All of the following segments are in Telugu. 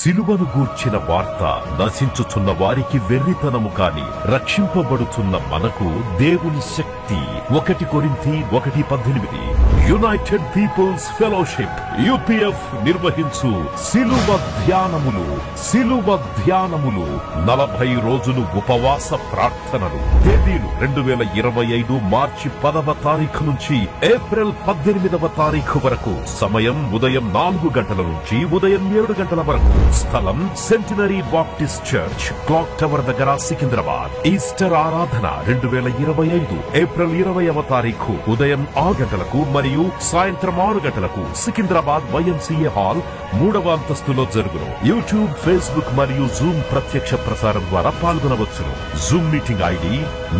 సిలువను గూర్చిన వార్త నశించుచున్న వారికి వెర్రితనము కాని రక్షింపబడుచున్న మనకు దేవుని శక్తి. 1 కొరింథీ 1:18. యునైటెడ్ పీపుల్స్ ఫెలోషిప్ UPF నిర్వహించు సిలువ ధ్యానములు. 40 రోజులు ఉపవాస ప్రార్థనలు. తేదీలు 2025 మార్చి 10వ తారీఖు నుంచి ఏప్రిల్ 18వ తారీఖు వరకు. సమయం ఉదయం 4 గంటల నుంచి ఉదయం 7 గంటల వరకు. స్థలం centenary Baptist church, clock tower దగ్గర, సికింద్రాబాద్. ఈస్టర్ ఆరాధన 2025 ఏప్రిల్ 20వ తారీఖు ఉదయం 6 గంటలకు మరియు సాయంత్రం 6 గంటలకు సికింద్రాబాద్ YMCA హాల్ 3వ అంతస్తులో జరుగును. యూట్యూబ్, ఫేస్బుక్ మరియు జూమ్ ప్రత్యక్ష ప్రసారం ద్వారా పాల్గొనవచ్చును. Zoom meeting ID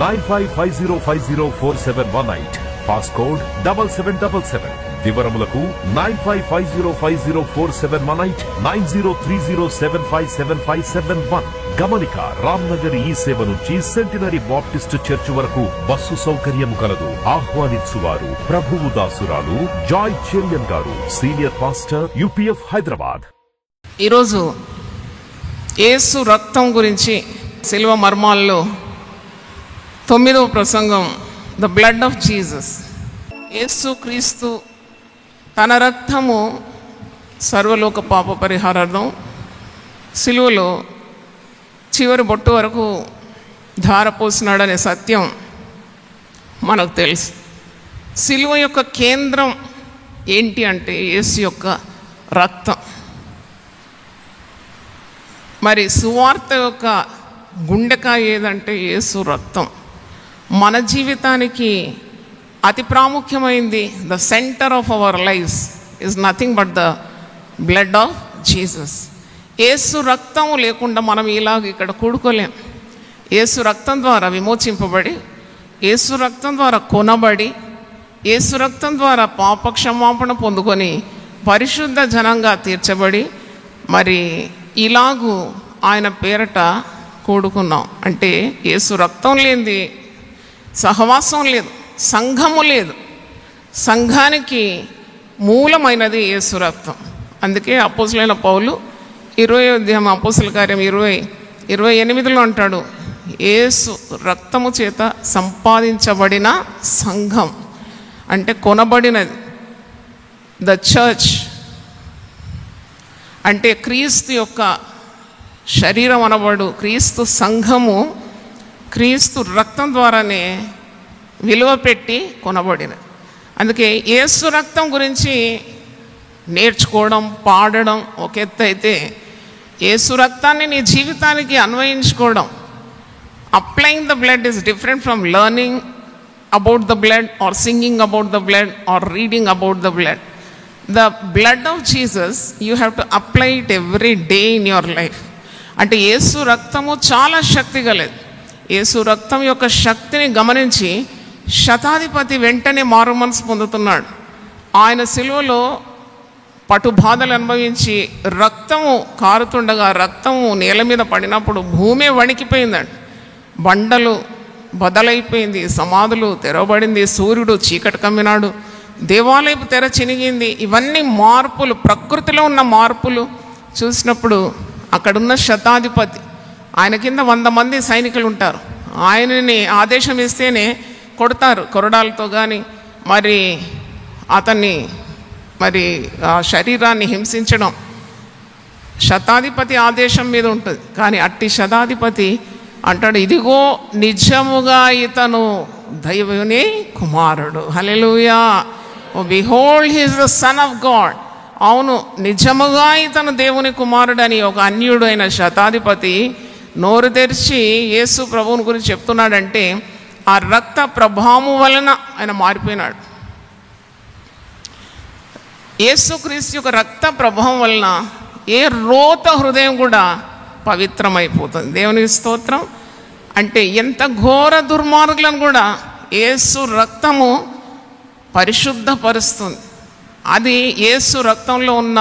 9550504718. పాస్కోడ్ 7777. వివరములకు 9550504718 9030757571. గమనిక, రామ్నగర్ ఈ సేవ నుంచి సెంటినరీ బాప్టిస్ట్ చర్చ్ వరకు బస్సు సౌకర్యము కలదు. ఆహ్వానించువారు ప్రభువు దాసురాలు Joy Cherian garu, senior pastor, UPF Hyderabad. ఈరోజు యేసు రక్తం గురించి సిలువ మర్మాల్లో 9వ ప్రసంగం, ద బ్లడ్ ఆఫ్ జీసస్. యేసు క్రీస్తు తన రక్తము సర్వలోక పాప పరిహారార్థం సిలువలో చివరి బొట్టు వరకు ధారపోసినాడనే సత్యం మనకు తెలుసు. సిలువ యొక్క కేంద్రం ఏంటి అంటే యేసు యొక్క రక్తం. మరి సువార్త యొక్క గుండెకాయ ఏదంటే యేసు రక్తం. మన జీవితానికి అతి ప్రాముఖ్యమైంది, the centre of our lives is nothing but the blood of Jesus. యేసు రక్తం లేకుండా మనం ఇలాగ ఇక్కడ కూడుకోలేం. యేసు రక్తం ద్వారా విమోచింపబడి, యేసు రక్తం ద్వారా కొనబడి, యేసు రక్తం ద్వారా పాప క్షమాపణ పొందుకొని పరిశుద్ధ జనంగా తీర్చబడి, మరి ఇలాగూ ఆయన పేరట కూడుకున్నాం. అంటే యేసు రక్తం లేనిది సహవాసం లేదు, సంఘము లేదు. సంఘానికి మూలమైనది యేసు రక్తం. అందుకే అపోస్తులైన పౌలు 20వ అధ్యాయం అపోస్తుల కార్యం 20:28 అంటాడు, యేసు రక్తము చేత సంపాదించబడిన సంఘం అంటే కొనబడినది. ద చర్చ్ అంటే క్రీస్తు యొక్క శరీరం అనబడు క్రీస్తు సంఘము క్రీస్తు రక్తం ద్వారానే విలువ పెట్టి కొనబడినది. అందుకే యేసు రక్తం గురించి నేర్చుకోవడం, పాడడం ఒక ఎత్తు అయితే, యేసు రక్తాన్ని నీ జీవితానికి అన్వయించుకోవడం, applying the blood is different from learning about the blood or singing about the blood or reading about the blood. The blood of Jesus you have to apply it every day in your life. అంటే యేసు రక్తము చాలా శక్తి గలది. యేసు రక్తం యొక్క శక్తిని గమనించి శతాధిపతి వెంటనే మారు మనసు పొందుతున్నాడు. ఆయన సిలువలో పటుబాధలు అనుభవించి రక్తము కారుతుండగా, రక్తము నేల మీద పడినప్పుడు భూమే వణికిపోయిందండి. బండలు బదలైపోయింది, సమాధులు తెరవబడింది, సూర్యుడు చీకటి కమ్మినాడు, దేవాలయపు తెర చినిగింది. ఇవన్నీ మార్పులు, ప్రకృతిలో ఉన్న మార్పులు చూసినప్పుడు అక్కడున్న శతాధిపతి, ఆయన కింద 100 మంది సైనికులు ఉంటారు. ఆయనని ఆదేశం ఇస్తేనే కొడతారు కొరడాలతో కానీ, మరి అతన్ని మరి ఆ శరీరాన్ని హింసించడం శతాధిపతి ఆదేశం మీద ఉంటుంది. కానీ అట్టి శతాధిపతి అంటాడు, ఇదిగో నిజముగా ఇతను దైవని కుమారుడు. హల్లెలూయా. Oh behold he is the son of God. అవును, నిజముగా ఇతను దేవుని కుమారుడని ఒక అన్యుడు అయిన శతాధిపతి నోరు తెరిచి యేసు ప్రభువుని గురించి చెప్తున్నాడంటే ఆ రక్త ప్రభావం వలన ఆయన మారిపోయినాడు. యేసుక్రీస్తు యొక్క రక్త ప్రభావం వలన ఏ రోత హృదయం కూడా పవిత్రమైపోతుంది. దేవునికి స్తోత్రం. అంటే ఎంత ఘోర దుర్మార్గులను కూడా యేసు రక్తము పరిశుద్ధపరుస్తుంది. అది యేసు రక్తంలో ఉన్న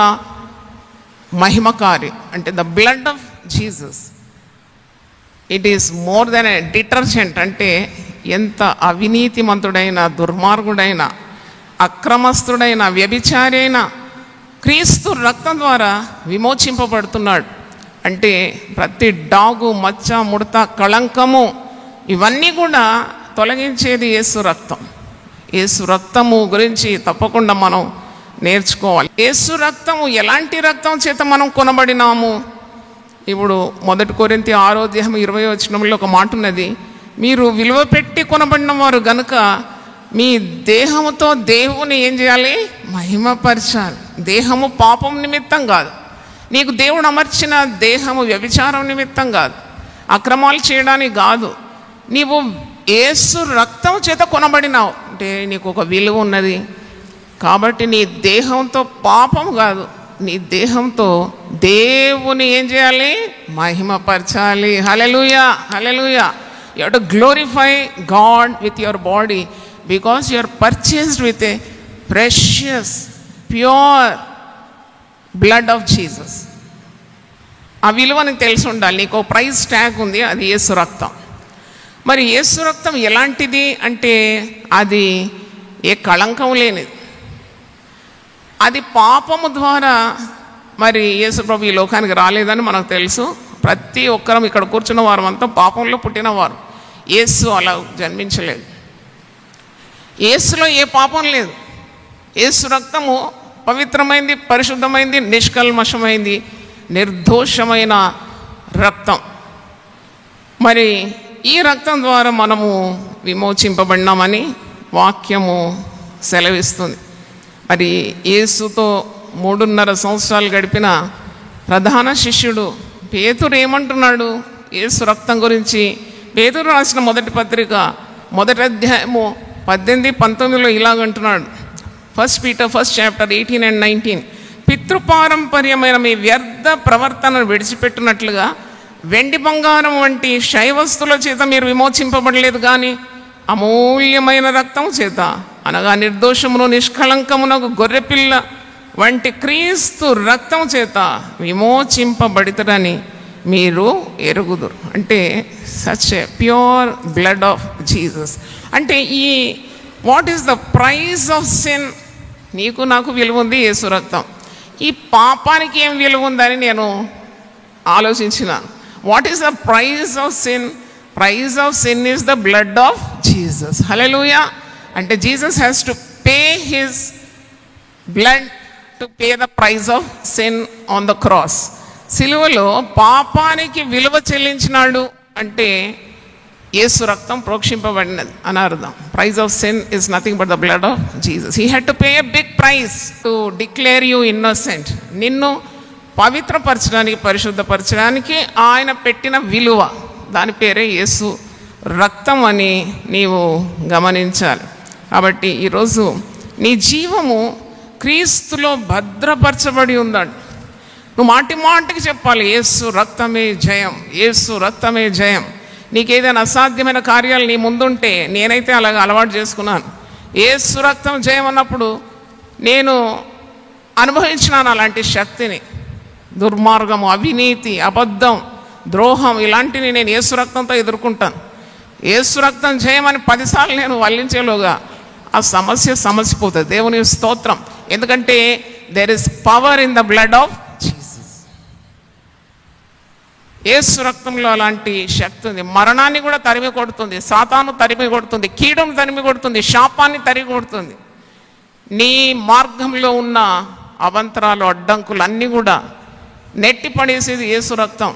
మహిమ కార్యం. అంటే the blood of Jesus, it is more than A detergent. అంటే ఎంత అవినీతిమంతుడైన, దుర్మార్గుడైన, అక్రమస్తుడైన, వ్యభిచారి అయినా క్రీస్తు రక్తం ద్వారా విమోచింపబడుతున్నాడు. అంటే ప్రతి డాగు, మచ్చ, ముడత, కళంకము ఇవన్నీ కూడా తొలగించేది యేసు రక్తం. యేసు రక్తము గురించి తప్పకుండా మనం నేర్చుకోవాలి. యేసు రక్తము ఎలాంటి రక్తం చేత మనం కొనబడినాము? ఇప్పుడు 1 కొరింథీ 6:20 ఒక మాట ఉన్నది, మీరు విలువ పెట్టి కొనబడిన వారు గనుక మీ దేహముతో దేవుని ఏం చేయాలి? మహిమపరచాలి. దేహము పాపం నిమిత్తం కాదు, నీకు దేవుడు అమర్చిన దేహము వ్యభిచారం నిమిత్తం కాదు, అక్రమాలు చేయడానికి కాదు. నీవు యేసు రక్తం చేత కొనబడినావు అంటే నీకు ఒక విలువ ఉన్నది. కాబట్టి నీ దేహంతో పాపం కాదు, నీ దేహంతో దేవుని ఏం చేయాలి? మహిమపరచాలి. హల్లెలూయా, హల్లెలూయా. You have to glorify God with your body because you are purchased with a precious pure blood of Jesus. ఆ విలువ నీకు తెలిసి ఉండాలి. నీకు ప్రైస్ ట్యాగ్ ఉంది, అది యేసు రక్తం. మరి యేసు రక్తం ఎలాంటిది అంటే అది ఏ కళంకం లేనిది. అది పాపము ద్వారా మరి యేసు ప్రభు ఈ లోకానికి రాలేదని మనకు తెలుసు. ప్రతి ఒక్కరం ఇక్కడ కూర్చున్న వారు అంతా పాపంలో పుట్టినవారు. యేసు అలా జన్మించలేదు. యేసులో ఏ పాపం లేదు. యేసు రక్తము పవిత్రమైంది, పరిశుద్ధమైంది, నిష్కల్మషమైంది, నిర్దోషమైన రక్తం. మరి ఈ రక్తం ద్వారా మనము విమోచింపబడినామని వాక్యము సెలవిస్తుంది. మరి యేసుతో 3.5 సంవత్సరాలు గడిపిన ప్రధాన శిష్యుడు పేతురు ఏమంటున్నాడు యేసు రక్తం గురించి? పేతురు రాసిన మొదటి పత్రిక 1వ అధ్యాయము 18-19 ఇలాగంటున్నాడు. 1 Peter 1st chapter 18 and 19. పితృపారంపర్యమైన మీ వ్యర్థ ప్రవర్తనను విడిచిపెట్టినట్లుగా వెండి బంగారం వంటి శైవస్తుల చేత మీరు విమోచింపబడలేదు, కానీ అమూల్యమైన రక్తం చేత, అనగా నిర్దోషమును నిష్కళంకమునకు గొర్రెపిల్ల వంటి క్రీస్తు రక్తం చేత విమోచింపబడితరని మీరు ఎరుగుదురు. అంటే such a pure blood of Jesus. అంటే ఈ what is the price of sin? నీకు నాకు విలువ ఉంది యేసు రక్తం. ఈ పాపానికి ఏం విలువ ఉందని నేను ఆలోచించినాను. What is the price of sin? Price of sin is the blood of Jesus. హల్లెలూయా. అంటే Jesus has to pay his blood to pay the price of sin on the cross. సిలువలో పాపానికి విలువ చెల్లించినాడు అంటే యేసు రక్తం ప్రోక్షింపబడినది అని అర్థం. Price of sin is nothing but the blood of Jesus. He had to pay a big price to declare you innocent. నిన్ను పవిత్రపరచడానికి, పరిశుద్ధపరచడానికి ఆయన పెట్టిన విలువ, దాని పేరే యేసు రక్తం అని నీవు గమనించాలి. కాబట్టి ఈరోజు నీ జీవము క్రీస్తులో భద్రపరచబడి ఉందండి. నువ్వు మాటి మాటికి చెప్పాలి, యేసు రక్తమే జయం, యేసు రక్తమే జయం. నీకేదైనా అసాధ్యమైన కార్యాలు నీ ముందుంటే, నేనైతే అలాగ అలవాటు చేసుకున్నాను, యేసు రక్తం జయం అన్నప్పుడు నేను అనుభవించినాను అలాంటి శక్తిని. దుర్మార్గము, అవినీతి, అబద్ధం, ద్రోహం ఇలాంటివి నేను యేసు రక్తంతో ఎదుర్కొంటాను. యేసు రక్తం జయమని 10 సార్లు నేను వల్లించేలోగా ఆ సమస్యపోతుంది. దేవుని స్తోత్రం. ఎందుకంటే there is power in the blood of Jesus. యేసు రక్తంలో అలాంటి శక్తి ఉంది. మరణాన్ని కూడా తరిమి కొడుతుంది, సాతాను తరిమి కొడుతుంది, కీడును తరిమి కొడుతుంది, శాపాన్ని తరిమి కొడుతుంది. నీ మార్గంలో ఉన్న అవంతరాలు, అడ్డంకులు అన్నీ కూడా నెట్టి పడేసేది యేసు రక్తం.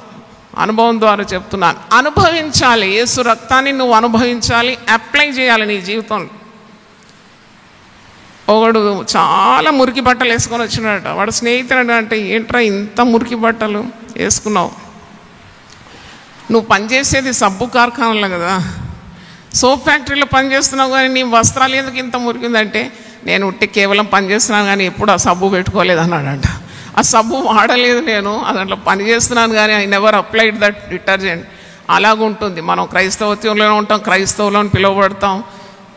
అనుభవం ద్వారా చెప్తున్నాను. అనుభవించాలి, యేసు రక్తాన్ని నువ్వు అనుభవించాలి, అప్లై చేయాలి నీ జీవితంలో. ఒకడు చాలా మురికి బట్టలు వేసుకొని వచ్చినాడట. వాడు స్నేహితుడు అంటే, ఏంట్రా ఇంత మురికి బట్టలు వేసుకున్నావు? నువ్వు పనిచేసేది సబ్బు కార్ఖానాలో కదా, సోప్ ఫ్యాక్టరీలో పనిచేస్తున్నావు, కానీ నీ వస్త్రాలు ఎందుకు ఇంత మురికిందంటే, నేను ఉట్టి కేవలం పనిచేస్తున్నాను కానీ ఎప్పుడు ఆ సబ్బు పెట్టుకోలేదు అన్నాడంట. ఆ సబ్బు వాడలేదు నేను, దాంట్లో పని చేస్తున్నాను కానీ I never applied that detergent. అలాగుంటుంది. మనం క్రైస్తవత్వంలోనే ఉంటాం, క్రైస్తవులో పిలువబడతాం,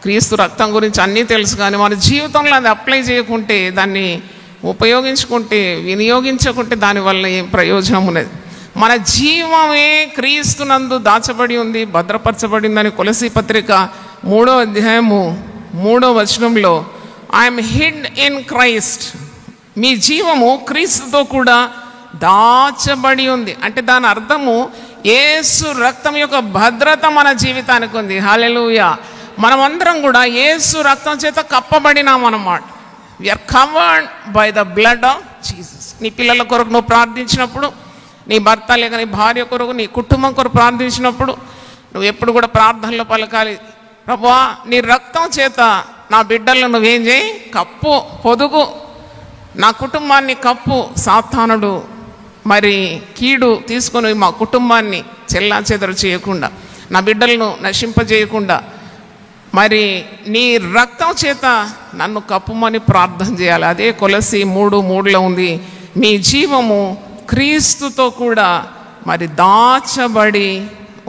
క్రీస్తు రక్తం గురించి అన్నీ తెలుసు, కానీ మన జీవితంలో అది అప్లై చేయకుంటే, దాన్ని ఉపయోగించుకుంటే, వినియోగించకుంటే దానివల్ల ఏం ప్రయోజనం ఉన్నది? మన జీవమే క్రీస్తునందు దాచబడి ఉంది, భద్రపరచబడిందని కొలసీ పత్రిక 3వ అధ్యాయము 3వ వచనంలో ఐఎమ్ హిడ్ ఇన్ క్రైస్ట్ మీ జీవము క్రీస్తుతో కూడా దాచబడి ఉంది. అంటే దాని అర్థము యేసు రక్తం యొక్క భద్రత మన జీవితానికి ఉంది. హల్లెలూయా. మనమందరం కూడా యేసు రక్తం చేత కప్పబడినాం అన్నమాట. We are covered by the blood of Jesus. నీ పిల్లల కొరకు నువ్వు ప్రార్థించినప్పుడు, నీ భర్త లేక నీ భార్య కొరకు, నీ కుటుంబం కొరకు ప్రార్థించినప్పుడు నువ్వు ఎప్పుడు కూడా ప్రార్థనలో పలకాలి, ప్రభువా నీ రక్తం చేత నా బిడ్డలను నువ్వేం చేయి, కప్పు, పొదుగు, నా కుటుంబాన్ని కప్పు, సాతానుడు మరి కీడు తీసుకొని మా కుటుంబాన్ని చెల్లాచెదరు చేయకుండా, నా బిడ్డలను నశింపజేయకుండా మరి నీ రక్తం చేత నన్ను కప్పుమని ప్రార్థన చేయాలి. అదే కొలసి 3:3 ఉంది, మీ జీవము క్రీస్తుతో కూడా మరి దాచబడి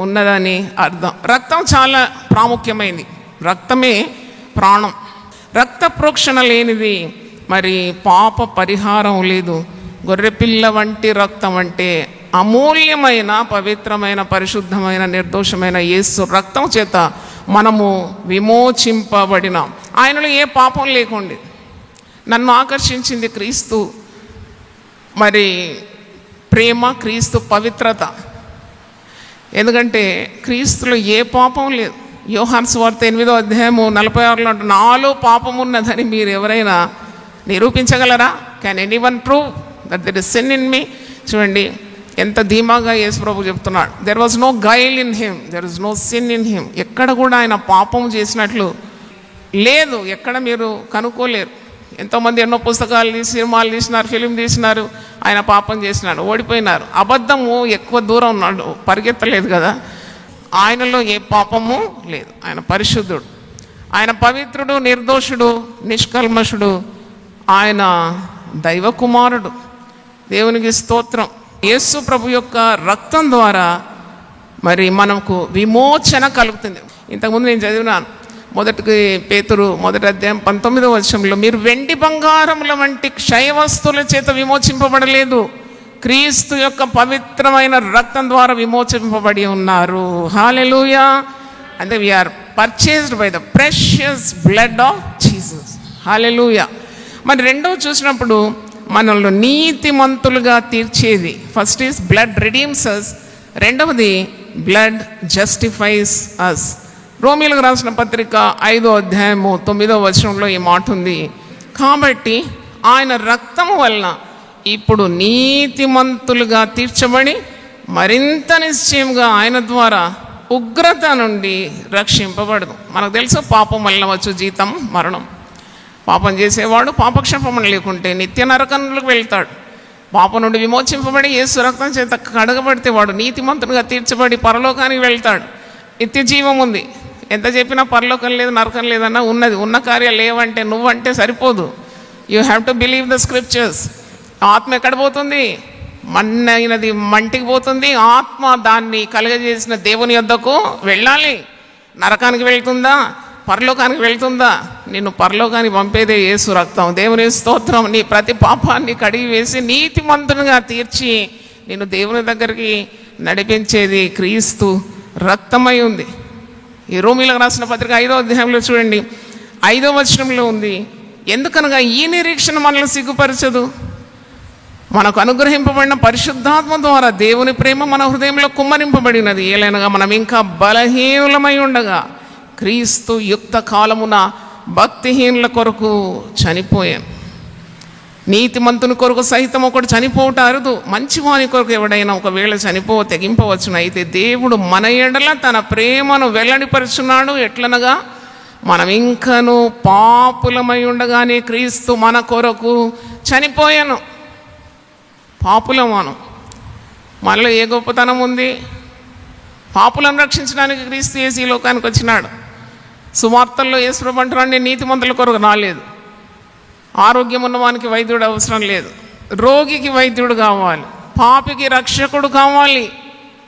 ఉన్నదని అర్థం. రక్తం చాలా ప్రాముఖ్యమైనది. రక్తమే ప్రాణం. రక్త ప్రోక్షణ లేనిది మరి పాప పరిహారం లేదు. గొర్రెపిల్ల వంటి రక్తం అంటే అమూల్యమైన, పవిత్రమైన, పరిశుద్ధమైన, నిర్దోషమైన యేసు రక్తం చేత మనము విమోచింపబడినాం. ఆయనలో ఏ పాపం లేకుండి. నన్ను ఆకర్షించింది క్రీస్తు మరి ప్రేమ, క్రీస్తు పవిత్రత. ఎందుకంటే క్రీస్తులో ఏ పాపం లేదు. యోహాను సువార్త 8:46 నాలో పాపం ఉన్నదని మీరు ఎవరైనా నిరూపించగలరా? Can anyone prove that there is sin in me? చూడండి ఎంత ధీమాగా యేసు ప్రభు చెప్తున్నాడు. There was no guile in him, there is no sin in him. ఎక్కడ కూడా ఆయన పాపం చేసినట్లు లేదు. ఎక్కడ మీరు కనుక్కోలేరు. ఎంతోమంది ఎన్నో పుస్తకాలు సినిమాలు తీసినారు, ఫిలిం తీసినారు, ఆయన పాపం చేసినాడు, ఓడిపోయినారు. అబద్ధము ఎక్కువ దూరం ఉన్నాడు, పరిగెత్తలేదు కదా. ఆయనలో ఏ పాపము లేదు. ఆయన పరిశుద్ధుడు, ఆయన పవిత్రుడు, నిర్దోషుడు, నిష్కల్మషుడు. ఆయన దైవ కుమారుడు. దేవునికి స్తోత్రం. యేసు ప్రభు యొక్క రక్తం ద్వారా మరి మనకు విమోచన కలుగుతుంది. ఇంతకుముందు నేను చదివినాను, మొదటి పేతురు 1:19 మీరు వెండి బంగారముల వంటి క్షయ వస్తువుల చేత విమోచింపబడలేదు, క్రీస్తు యొక్క పవిత్రమైన రక్తం ద్వారా విమోచింపబడి ఉన్నారు. హల్లెలూయా. అంటే we are purchased by the precious blood of Jesus. హల్లెలూయా. మరి రెండో చూసినప్పుడు మనల్ని నీతిమంతులుగా తీర్చేది. First is blood redeems us, రెండవది బ్లడ్ జస్టిఫైస్ అస్. రోమీలకు రాసిన పత్రిక 5:9 ఈ మాట ఉంది, కాబట్టి ఆయన రక్తము వలన ఇప్పుడు నీతిమంతులుగా తీర్చబడి మరింత నిశ్చయంగా ఆయన ద్వారా ఉగ్రత నుండి రక్షింపబడదు. మనకు తెలుసు పాపం వలన వచ్చు జీతం మరణం. పాపం చేసేవాడు పాపక్షేపం లేకుంటే నిత్య నరకంలోకి వెళ్తాడు. పాపం నుండి విమోచింపబడి యేసు రక్తం చేత కడగబడితే వాడు నీతిమంతునిగా తీర్చబడి పరలోకానికి వెళ్తాడు. నిత్య జీవం ఉంది. ఎంత చెప్పినా పరలోకం లేదు, నరకం లేదన్నా ఉన్నది. ఉన్న కార్యాలు లేవంటే నువ్వంటే సరిపోదు. You have to believe the scriptures. ఆత్మ ఎక్కడ పోతుంది? మన్నైనది మంటికి పోతుంది. ఆత్మ దాన్ని కలుగజేసిన దేవుని యొద్దకు వెళ్ళాలి. నరకానికి వెళ్తుందా, పరలోకానికి వెళ్తుందా? నిన్ను పరలోకానికి పంపేదే యేసు రక్తం. దేవుని స్తోత్రం. నీ ప్రతి పాపాన్ని కడిగి వేసి నీతిమంతునిగా తీర్చి నిన్ను దేవుని దగ్గరికి నడిపించేది క్రీస్తు రక్తమై ఉంది. ఈ రోమీలకు రాసిన పత్రిక 5:10 చూడండి, 5వ ఉంది, ఎందుకనగా ఈ నిరీక్షణ మనల్ని సిగ్గుపరచదు, మనకు అనుగ్రహింపబడిన పరిశుద్ధాత్మ ద్వారా దేవుని ప్రేమ మన హృదయంలో కుమ్మరింపబడినది. ఏలైనగా మనం ఇంకా బలహీనులమై ఉండగా క్రీస్తు యుక్త కాలమున భక్తిహీనుల కొరకు చనిపోయాను. నీతిమంతుని కొరకు సహితం ఒకడు చనిపోవట అరుదు, మంచివాని కొరకు ఎవడైనా ఒకవేళ తెగింపవచ్చును. అయితే దేవుడు మన ఎడల తన ప్రేమను వెల్లడిపరుచున్నాడు. ఎట్లనగా మనం ఇంకను పాపులమై ఉండగానే క్రీస్తు మన కొరకు చనిపోయాను. పాపులమాను మనలో ఏ గొప్పతనం ఉంది? పాపులను రక్షించడానికి క్రీస్తు యేసు ఈ లోకానికి వచ్చినాడు. సువార్తల్లో యేసు ప్రభు అంటున్నాడు, నేను నీతిమంతుల కొరకు రాలేదు. ఆరోగ్యం ఉన్నవానికి వైద్యుడు అవసరం లేదు, రోగికి వైద్యుడు కావాలి, పాపికి రక్షకుడు కావాలి.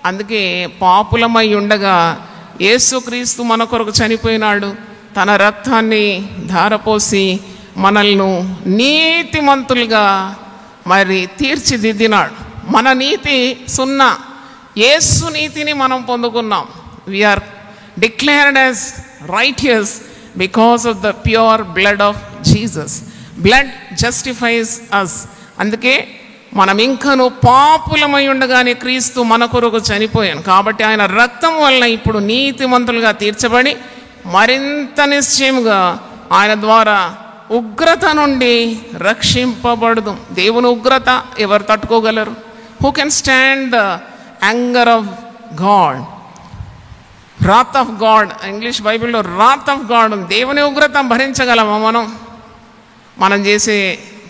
అందుకే పాపులమై ఉండగా యేసుక్రీస్తు మన కొరకు చనిపోయినాడు. తన రక్తాన్ని ధారపోసి మనల్ని నీతిమంతులుగా మరి తీర్చిదిద్దినాడు. మన నీతి 0, యేసు నీతిని మనం పొందుకున్నాం. We are declared as righteous because of the pure blood of Jesus. Blood justifies us. అందుకే మనం ఇంకను పాపులమై ఉండగానే క్రీస్తు మన కొరకు చనిపోయాను. కాబట్టి ఆయన రక్తం వలన ఇప్పుడు నీతిమంతులుగా తీర్చబడి మరింత నిశ్చయముగా ఆయన ద్వారా ఉగ్రత నుండి రక్షింపబడదు. దేవుని ఉగ్రత ఎవరు తట్టుకోగలరు? Who can stand the anger of God? Wrath of God, English బైబిల్లో రాత్ ఆఫ్ గాడ్. దేవుని ఉగ్రత భరించగలమా? మనం చేసే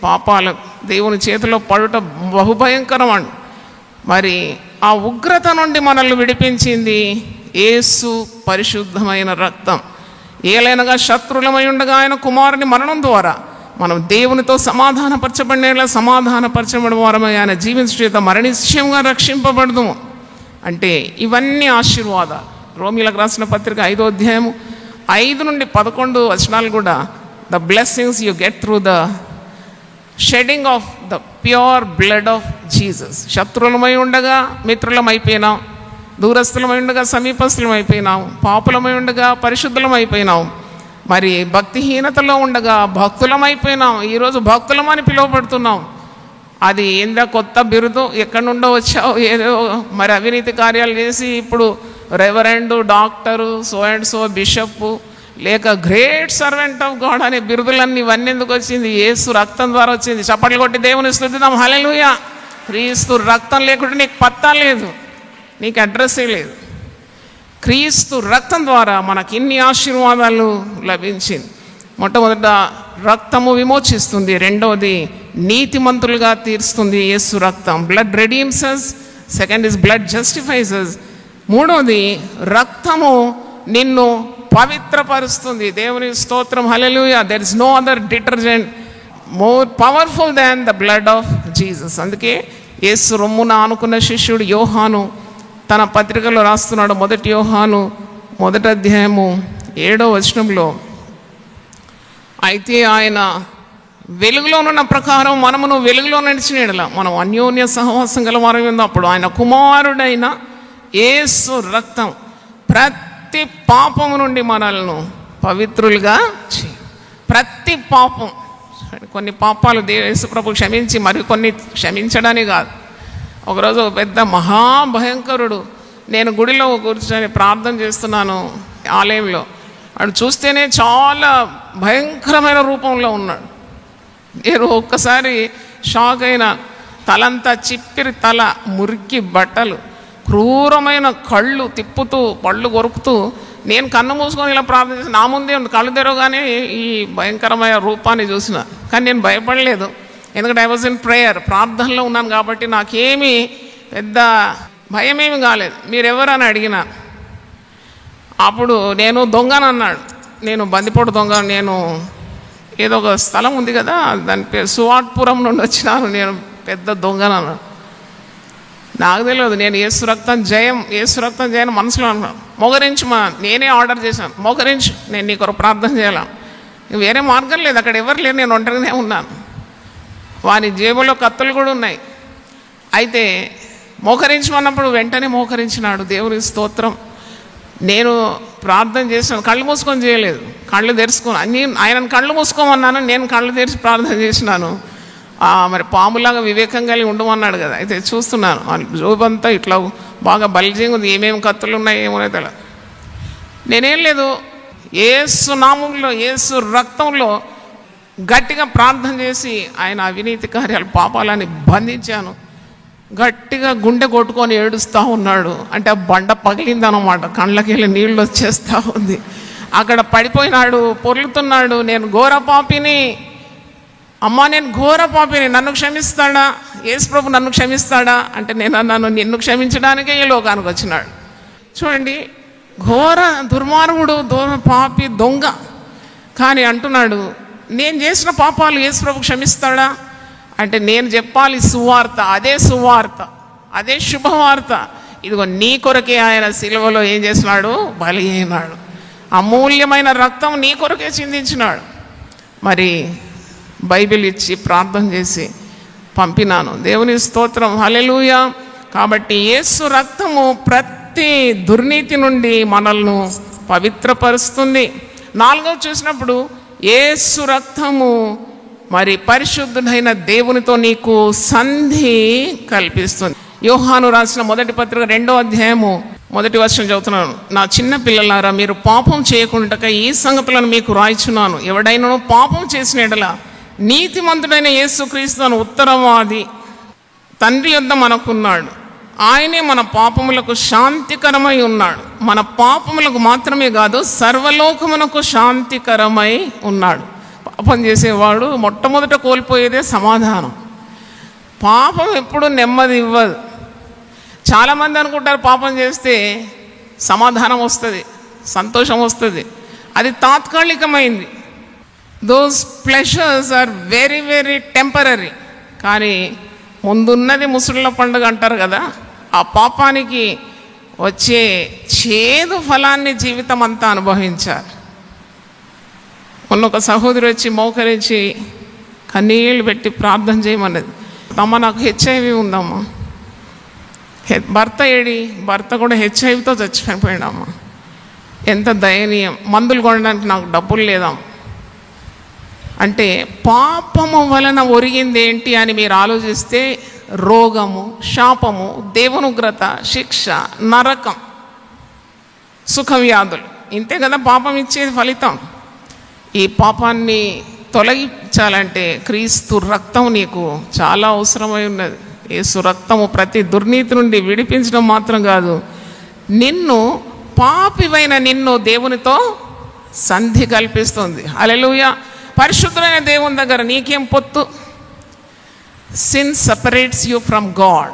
పాపాలు దేవుని చేతిలో పడుట బహుభయంకరం అండి. మరి ఆ ఉగ్రత నుండి మనల్ని విడిపించింది యేసు పరిశుద్ధమైన రక్తం. ఏలైనగా శత్రులమై ఉండగా ఆయన కుమారుని మరణం ద్వారా మనం దేవునితో సమాధానపరచబడిన వారమై ఆయన జీవించడం మరణిశ్చయంగా రక్షింపబడదుము. అంటే ఇవన్నీ ఆశీర్వాదాలు. రోమీలకు రాసిన పత్రిక 5వ అధ్యాయము 5 నుండి 11 వచనాలు కూడా the blessings you get through the shedding of the pure blood of Jesus. శత్రులమై ఉండగా మిత్రులమైపోయినాం, దూరస్థులమై ఉండగా సమీపస్థులమైపోయినాం, పాపులమై ఉండగా పరిశుద్ధులమైపోయినాం, మరి భక్తిహీనతలో ఉండగా భక్తులమైపోయినాం. ఈరోజు భక్తులమని పిలువబడుతున్నాం. అది ఏందా కొత్త బిరుదు? ఎక్కడి నుండో వచ్చావు? ఏదో మరి అవినీతి కార్యాలు చేసి ఇప్పుడు రెవరెండు, doctor, so and so, bishop, లేక గ్రేట్ సర్వెంట్ ఆఫ్ గాడ్ అనే బిరుదులన్నీ ఇవన్నీ ఎందుకు వచ్చింది? యేసు రక్తం ద్వారా వచ్చింది. చప్పట్లు కొట్టి దేవుని స్తుతిద్దాం. హల్లెలూయా. క్రీస్తు రక్తం లేకుంటే నీకు పత్తా లేదు, నీకు అడ్రస్సే లేదు. క్రీస్తు రక్తం ద్వారా మనకి ఇన్ని ఆశీర్వాదాలు లభించింది. మొట్టమొదట రక్తము విమోచిస్తుంది, రెండవది నీతిమంతులుగా తీరుస్తుంది యేసు రక్తం. Blood redeems. Second is blood justifies. మూడవది రక్తము నిన్ను పవిత్రపరుస్తుంది. దేవుని స్తోత్రం. Hallelujah. There is no other detergent more powerful than the blood of Jesus. అందుకే యేసు రొమ్మున ఆనుకున్న శిష్యుడు యోహాను తన పత్రికలో రాస్తున్నాడు. 1 యోహాను 1వ అధ్యాయము 7వ వచనంలో, అయితే ఆయన వెలుగులోనున్న ప్రకారం మనమును వెలుగులో నడిచిన యెడల మనం అన్యోన్య సహవాసం గలవారమై ఉన్నప్పుడు ఆయన కుమారుడైన యేసు రక్తం ప్రతి పాపము నుండి మనల్ని పవిత్రులుగా ప్రతి పాపం. కొన్ని పాపాలు యేసు ప్రభు క్షమించి మరికొన్ని క్షమించడానికి కాదు. ఒకరోజు పెద్ద మహాభయంకరుడు, నేను గుడిలో కూర్చొని ప్రార్థన చేస్తున్నాను ఆలయంలో, వాడు చూస్తేనే చాలా భయంకరమైన రూపంలో ఉన్నాడు. నేను ఒక్కసారి షాక్ అయినా. తలంతా చిప్పిరి తల, మురికి బట్టలు, క్రూరమైన కళ్ళు తిప్పుతూ పళ్ళు కొరుకుతూ, నేను కన్ను మూసుకొని ఇలా ప్రార్థన చేసి నా ముందే కళ్ళు తెరవగానే ఈ భయంకరమైన రూపాన్ని చూసిన. కానీ నేను భయపడలేదు, ఎందుకంటే ఐ వాజ్ ఇన్ ప్రేయర్, ప్రార్థనలో ఉన్నాను కాబట్టి నాకేమీ పెద్ద భయమేమి కాలేదు. మీరెవరని అడిగిన అప్పుడు నేను దొంగనన్నాడు. నేను బందిపోటు దొంగ, నేను ఏదో ఒక స్థలం ఉంది కదా దాని పేరు సువాట్పురం నుండి వచ్చినాను, నేను పెద్ద దొంగనన్నాడు. నాకు తెలియదు. నేను యేసు రక్తం జయం మనసులో అనుకున్నాను. మొగరించుమా, నేనే ఆర్డర్ చేశాను, మొగరించు, నేను నీ కొరకు ప్రార్థన చేయాలా, వేరే మార్గం లేదు, అక్కడ ఎవరు లేరు, నేను ఒంటరిగానే ఉన్నాను. వాని జేబులో కత్తులు కూడా ఉన్నాయి. అయితే మోకరించమన్నప్పుడు వెంటనే మోకరించినాడు. దేవుని స్తోత్రం. నేను ప్రార్థన చేశాను, కళ్ళు మూసుకొని చేయలేదు, కళ్ళు తెరుచుకొని. ఆయనను కళ్ళు మూసుకోమన్నాను, నేను కళ్ళు తెరిచి ప్రార్థన చేసినాను. మరి పాములాగా వివేకం కలిగి ఉండమన్నాడు కదా. అయితే చూస్తున్నాను జోబంతా ఇట్లా బాగా బల్జింగ్ ఉంది, ఏమేమి కత్తులు ఉన్నాయి ఏమో తెలియదు. నేనేం లేదు, యేసు నామంలో యేసు రక్తంలో గట్టిగా ప్రార్థన చేసి ఆయన అవినీతి కార్యాలు పాపాలని బంధించాను. గట్టిగా గుండె కొట్టుకొని ఏడుస్తూ ఉన్నాడు. అంటే ఆ బండ పగిలిందనమాట, కళ్ళకి వెళ్ళి నీళ్ళు వచ్చేస్తూ ఉంది. అక్కడ పడిపోయినాడు, పొర్లుతున్నాడు. నేను ఘోర పాపిని, అమ్మా నేను ఘోర పాపిని, నన్ను క్షమిస్తాడా యేసు ప్రభు, నన్ను క్షమిస్తాడా అంటే నేను అన్నాను, నిన్ను క్షమించడానికే ఈ లోకానికి వచ్చినాడు. చూడండి, ఘోర దుర్మార్గుడు, పాపి, దొంగ. కానీ అంటున్నాడు, నేను చేసిన పాపాలు యేసు ప్రభు క్షమిస్తాడా అంటే నేను చెప్పాలి సువార్త, అదే శుభవార్త. ఇదిగో నీ కొరకే ఆయన సిలువలో ఏం చేసినాడు, బలి అయినాడు. అమూల్యమైన రక్తం నీ కొరకే చిందించినాడు. మరి బైబిల్ ఇచ్చి ప్రార్థన చేసి పంపినాను. దేవుని స్తోత్రం. హల్లెలూయా. కాబట్టి యేసు రక్తము ప్రతి దుర్నీతి నుండి మనల్ని పవిత్రపరుస్తుంది. 4వ చూసినప్పుడు యేసు రక్తము మరి పరిశుద్ధుడైన దేవునితో నీకు సంధి కల్పిస్తుంది. యోహాను రాసిన మొదటి పత్రిక 2వ అధ్యాయము 1వ వచనం చదువుతున్నాను. నా చిన్న పిల్లలారా, మీరు పాపం చేయకుండా ఈ సంగతులను మీకు రాయిచున్నాను. ఎవడైనా పాపం చేసిన ఎడల నీతిమంతుడైన యేసుక్రీస్తును ఉత్తరవాది తండ్రి యొద్ద మనకున్నాడు. ఆయనే మన పాపములకు శాంతికరమై ఉన్నాడు. మన పాపములకు మాత్రమే కాదు, సర్వలోకమునకు శాంతికరమై ఉన్నాడు. పాపం చేసేవాడు మొట్టమొదట కోల్పోయేదే సమాధానం. పాపం ఎప్పుడు నెమ్మది ఇవ్వదు. చాలామంది అనుకుంటారు పాపం చేస్తే సమాధానం వస్తుంది, సంతోషం వస్తుంది. అది తాత్కాలికమైంది. Those pleasures are very very temporary. కానీ ముందున్నది ముసళ్ళ పండుగ అంటారు కదా, ఆ పాపానికి వచ్చే చేదు ఫలాన్ని జీవితం అంతా అనుభవించారు. మొన్న ఒక సహోదరి వచ్చి మోకరించి కన్నీళ్ళు పెట్టి ప్రార్థన చేయమన్నది. అమ్మ, నాకు HIV ఉందమ్మా. భర్త ఏడి? భర్త కూడా HIV తో చచ్చిపోయాడమ్మా. ఎంత దయనీయం. మందులు కొనడానికి నాకు డబ్బులు లేదమ్మా. అంటే పాపము వలన ఒరిగింది ఏంటి అని మీరు ఆలోచిస్తే రోగము, శాపము, దేవునుగ్రత, శిక్ష, నరకం, సుఖవ్యాధులు. ఇంతే కదా పాపం ఇచ్చేది ఫలితం. ఈ పాపాన్ని తొలగించాలంటే క్రీస్తు రక్తం నీకు చాలా అవసరమై ఉన్నది. యేసు రక్తము ప్రతి దుర్నీతి నుండి విడిపించడం మాత్రం కాదు, నిన్ను పాపివైన నిన్ను దేవునితో సంధి కల్పిస్తుంది. హల్లెలూయా. పరిశుద్ధమైన దేవుని దగ్గర నీకేం పొత్తు? Sin separates you from God,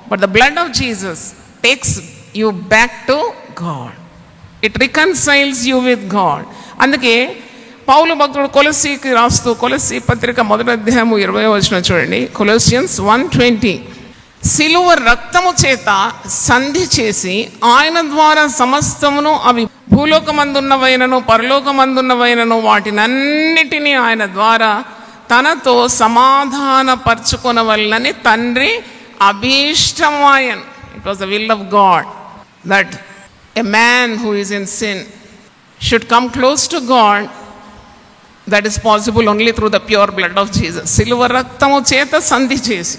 but the blood of Jesus takes you back to God. It reconciles you with God. అందుకే పౌలు భక్తుడు కొలస్సీకి రాస్తూ, కొలస్సీ పత్రిక 1వ అధ్యాయము 20వ వచనం చూడండి. కొలస్సియన్స్ 1:20. సిలువ రక్తము చేత సంధి చేసి ఆయన ద్వారా సమస్తమును, అవి భూలోకమందున్నవైనను పరలోకమందున్నవైనను, వాటినన్నిటినీ ఆయన ద్వారా తనతో సమాధానపరచుకొనవలెనని తండ్రి అభీష్టమాయన్. It was the will of God that a man who is in sin should come close to God. That is possible only through the pure blood of Jesus. సిలువ రక్తము చేత సంధి చేసి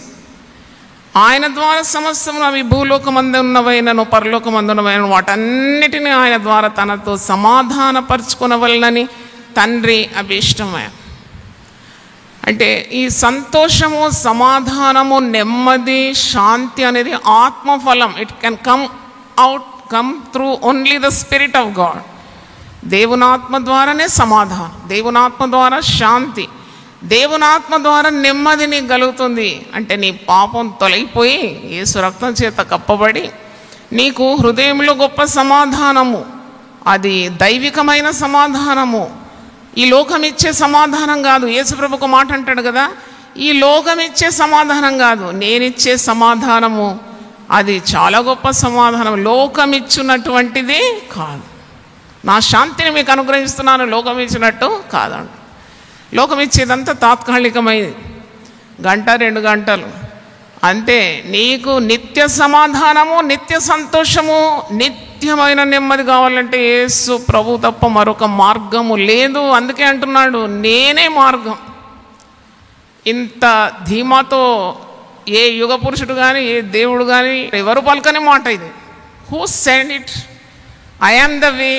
ఆయన ద్వారా సమస్తమును, అవి భూలోకమందున్నవైనను పరలోకమందున్నవైనను, వాటన్నిటినీ ఆయన ద్వారా తనతో సమాధానపరచుకొనవలెనని తండ్రి అభీష్టమాయన్. అంటే ఈ సంతోషము, సమాధానము, నెమ్మది, శాంతి అనేది ఆత్మఫలం. It can come through only the spirit of God. దేవునాత్మ ద్వారానే సమాధానం, దేవునాత్మ ద్వారా శాంతి, దేవునాత్మ ద్వారా నెమ్మది నీకు కలుగుతుంది. అంటే నీ పాపం తొలగిపోయి యేసు రక్తం చేత కప్పబడి నీకు హృదయంలో గొప్ప సమాధానము, అది దైవికమైన సమాధానము. ఈ లోకం ఇచ్చే సమాధానం కాదు. యేసుప్రభు ఒక మాట అంటాడు కదా, ఈ లోకం ఇచ్చే సమాధానం కాదు, నేనిచ్చే సమాధానము అది చాలా గొప్ప సమాధానం. లోకం ఇచ్చినటువంటిది కాదు. నా శాంతిని మీకు అనుగ్రహిస్తున్నాను, లోకం ఇచ్చినట్టు కాదండి. లోకం ఇచ్చేదంతా తాత్కాలికమైంది, 1-2 గంటలు అంతే. నీకు నిత్య సమాధానము, నిత్య సంతోషము, నిత్యమైన నెమ్మది కావాలంటే యేసు ప్రభు తప్ప మరొక మార్గము లేదు. అందుకే అంటున్నాడు, నేనే మార్గం. ఇంత ధీమాతో ఏ యుగ పురుషుడు కానీ, ఏ దేవుడు కానీ ఎవరు పలకని మాట ఇది. Who said it? I am the way.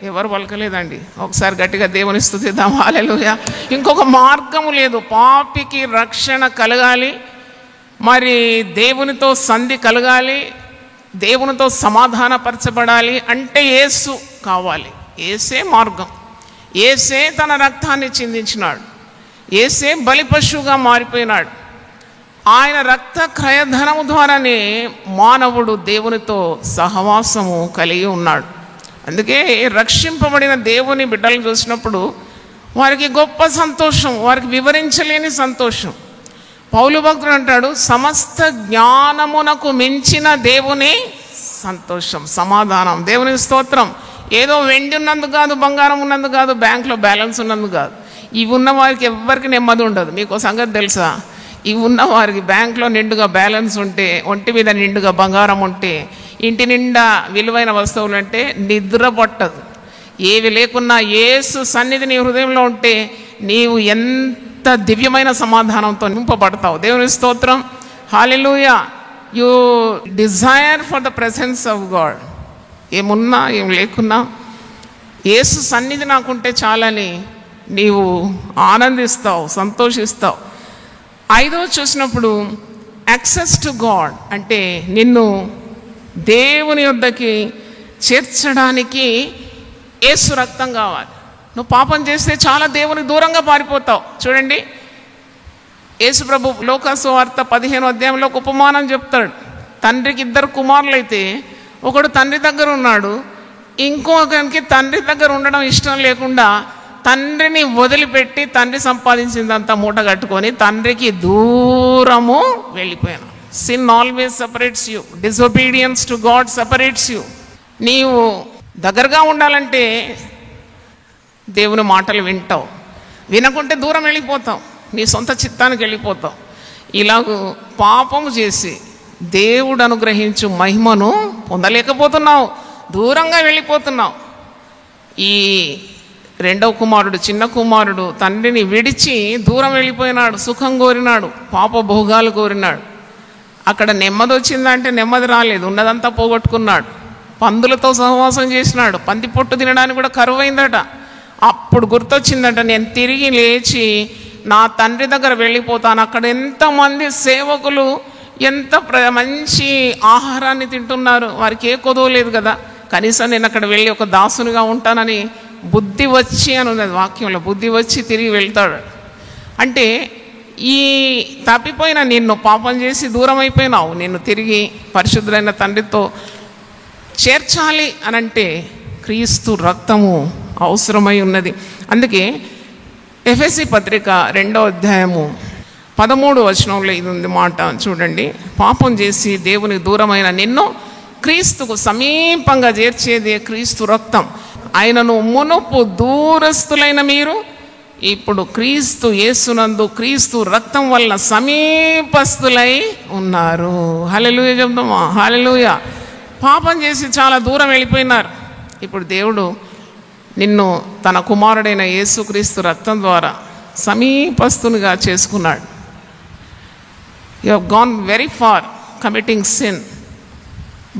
ఎవరు పలకలేదండి. ఒకసారి గట్టిగా దేవుని స్తుతిద్దాం. హల్లెలూయా. ఇంకొక మార్గము లేదు. పాపికి రక్షణ కలగాలి, మరి దేవునితో సంధి కలగాలి, దేవునితో సమాధానపరచబడాలి అంటే యేసు కావాలి. యేసే మార్గం. యేసే తన రక్తాన్ని చిందించినాడు. యేసే బలిపశువుగా మారిపోయినాడు. ఆయన రక్త క్రయధనము ద్వారానే మానవుడు దేవునితో సహవాసము కలిగి ఉన్నాడు. అందుకే రక్షింపబడిన దేవుని బిడ్డలు చూసినప్పుడు వారికి గొప్ప సంతోషం, వారికి వివరించలేని సంతోషం. పౌలు భక్తుడు అంటాడు, సమస్త జ్ఞానమునకు మించిన దేవుని సంతోషం, సమాధానం. దేవుని స్తోత్రం. ఏదో వెండి ఉన్నందుకు కాదు, బంగారం ఉన్నందుకు కాదు, బ్యాంకులో బ్యాలెన్స్ ఉన్నందుకు కాదు. ఇవి ఉన్న వారికి ఎవ్వరికి నెమ్మది ఉండదు. మీకు సంగతి తెలుసా? ఇవి ఉన్న వారికి బ్యాంకులో నిండుగా బ్యాలెన్స్ ఉంటే, ఒంటి మీద నిండుగా బంగారం ఉంటే, ఇంటి నిండా విలువైన వస్తువులు అంటే నిద్ర పట్టదు. ఏవి లేకున్నా యేసు సన్నిధి నీ హృదయంలో ఉంటే నీవు ఎంత ఎంత దివ్యమైన సమాధానంతో నింపబడతావు. దేవుని స్తోత్రం. Hallelujah. You desire for the presence of God. ఏమున్నా ఏం లేకున్నా యేసు సన్నిధి నాకుంటే చాలని నీవు ఆనందిస్తావు, సంతోషిస్తావు. 5వ చూసినప్పుడు యాక్సెస్ టు గాడ్ అంటే నిన్ను దేవుని యొద్దకి చేర్చడానికి యేసు రక్తం కావాలి. నువ్వు పాపం చేస్తే చాలా దేవునికి దూరంగా పారిపోతావు. చూడండి, యేసు ప్రభు లోకాసు వార్త 15వ అధ్యాయంలో ఒక ఉపమానం చెప్తాడు. తండ్రికి 2 కుమారులైతే ఒకడు తండ్రి దగ్గర ఉన్నాడు, ఇంకొకరికి తండ్రి దగ్గర ఉండడం ఇష్టం లేకుండా తండ్రిని వదిలిపెట్టి తండ్రి సంపాదించిందంతా మూట కట్టుకొని తండ్రికి దూరము వెళ్ళిపోయాను. Sin always separates you, disobedience to God separates you. నీవు దగ్గరగా ఉండాలంటే దేవుని మాటలు వింటావు, వినకుంటే దూరం వెళ్ళిపోతావు, నీ సొంత చిత్తానికి వెళ్ళిపోతావు. ఇలాగూ పాపము చేసి దేవుడు అనుగ్రహించు మహిమను పొందలేకపోతున్నావు, దూరంగా వెళ్ళిపోతున్నావు. ఈ 2వ కుమారుడు, చిన్న కుమారుడు తండ్రిని విడిచి దూరం వెళ్ళిపోయినాడు, సుఖం కోరినాడు, పాప భోగాలు కోరినాడు. అక్కడ నెమ్మది వచ్చిందంటే నెమ్మది రాలేదు, ఉన్నదంతా పోగొట్టుకున్నాడు. పందులతో సహవాసం చేసినాడు, పంది పొట్టు తినడానికి కూడా కరువైందట. అప్పుడు గుర్తొచ్చిందట, నేను తిరిగి లేచి నా తండ్రి దగ్గర వెళ్ళిపోతాను, అక్కడ ఎంతమంది సేవకులు ఎంత మంచి ఆహారాన్ని తింటున్నారు, వారికి ఏ కొదవ లేదు కదా, కనీసం నేను అక్కడ వెళ్ళి ఒక దాసునిగా ఉంటానని బుద్ధి వచ్చి అని ఉన్నది వాక్యంలో. బుద్ధి వచ్చి తిరిగి వెళ్తాడు. అంటే ఈ తప్పిపోయిన నిన్ను, పాపం చేసి దూరం అయిపోయినావు, నిన్ను తిరిగి పరిశుద్ధులైన తండ్రితో చేర్చాలి అనంటే క్రీస్తు రక్తము అవసరమై ఉన్నది. అందుకే ఎఫెసీ పత్రిక 2వ అధ్యాయము 13వ వచనంలో ఇది ఉంది మాట చూడండి. పాపం చేసి దేవునికి దూరమైన నిన్ను క్రీస్తుకు సమీపంగా చేర్చేదే క్రీస్తు రక్తం. ఆయనను మునుపు దూరస్తులైన మీరు ఇప్పుడు క్రీస్తు యేసునందు క్రీస్తు రక్తం వల్ల సమీపస్తులై ఉన్నారు. హల్లెలూయా చెప్దామా? హల్లెలూయా. పాపం చేసి చాలా దూరం వెళ్ళిపోయినారు. ఇప్పుడు దేవుడు నిన్ను తన కుమారుడైన యేసుక్రీస్తు రక్తం ద్వారా సమీపస్తునిగా చేసుకున్నాడు. You have gone very far committing sin,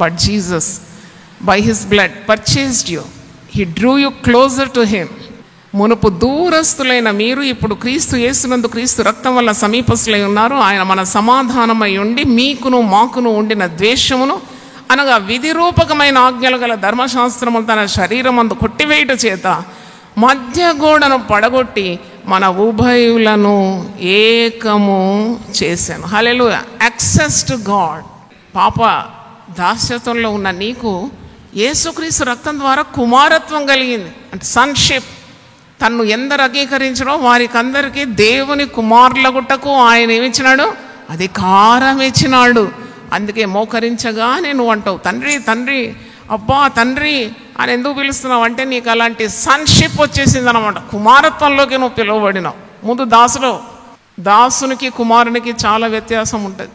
but Jesus by his blood purchased you. He drew you closer to him. మునుపు దూరస్తులైన మీరు ఇప్పుడు క్రీస్తు యేసునందు క్రీస్తు రక్తం వల్ల సమీపస్తులై ఉన్నారు. ఆయన మన సమాధానమై ఉండి మీకును మాకును ఉండిన ద్వేషమును అనగా విధిరూపకమైన ఆజ్ఞలు గల ధర్మశాస్త్రము తన శరీరమందు కొట్టివేయుట చేత మధ్య గోడను పడగొట్టి మన ఉభయులను ఏకము చేశాను. హల్లెలూయా. Access to God. పాప దాస్యత్వంలో ఉన్న నీకు యేసుక్రీస్తు రక్తం ద్వారా కుమారత్వం కలిగింది, అంటే సన్షిప్. తన్ను ఎందరు అంగీకరించడో వారికందరికీ దేవుని కుమారులగుటకు ఆయన ఏమిచ్చినాడు? అధికారం ఇచ్చినాడు. అందుకే మోకరించగానే నువ్వు అంటావు, తండ్రి తండ్రి, అబ్బా తండ్రి అని ఎందుకు పిలుస్తున్నావు అంటే నీకు అలాంటి సన్షిప్ వచ్చేసింది అనమాట. కుమారత్వంలోకి నువ్వు పిలువబడినావు. ముందు దాసునికి కుమారునికి చాలా వ్యత్యాసం ఉంటుంది.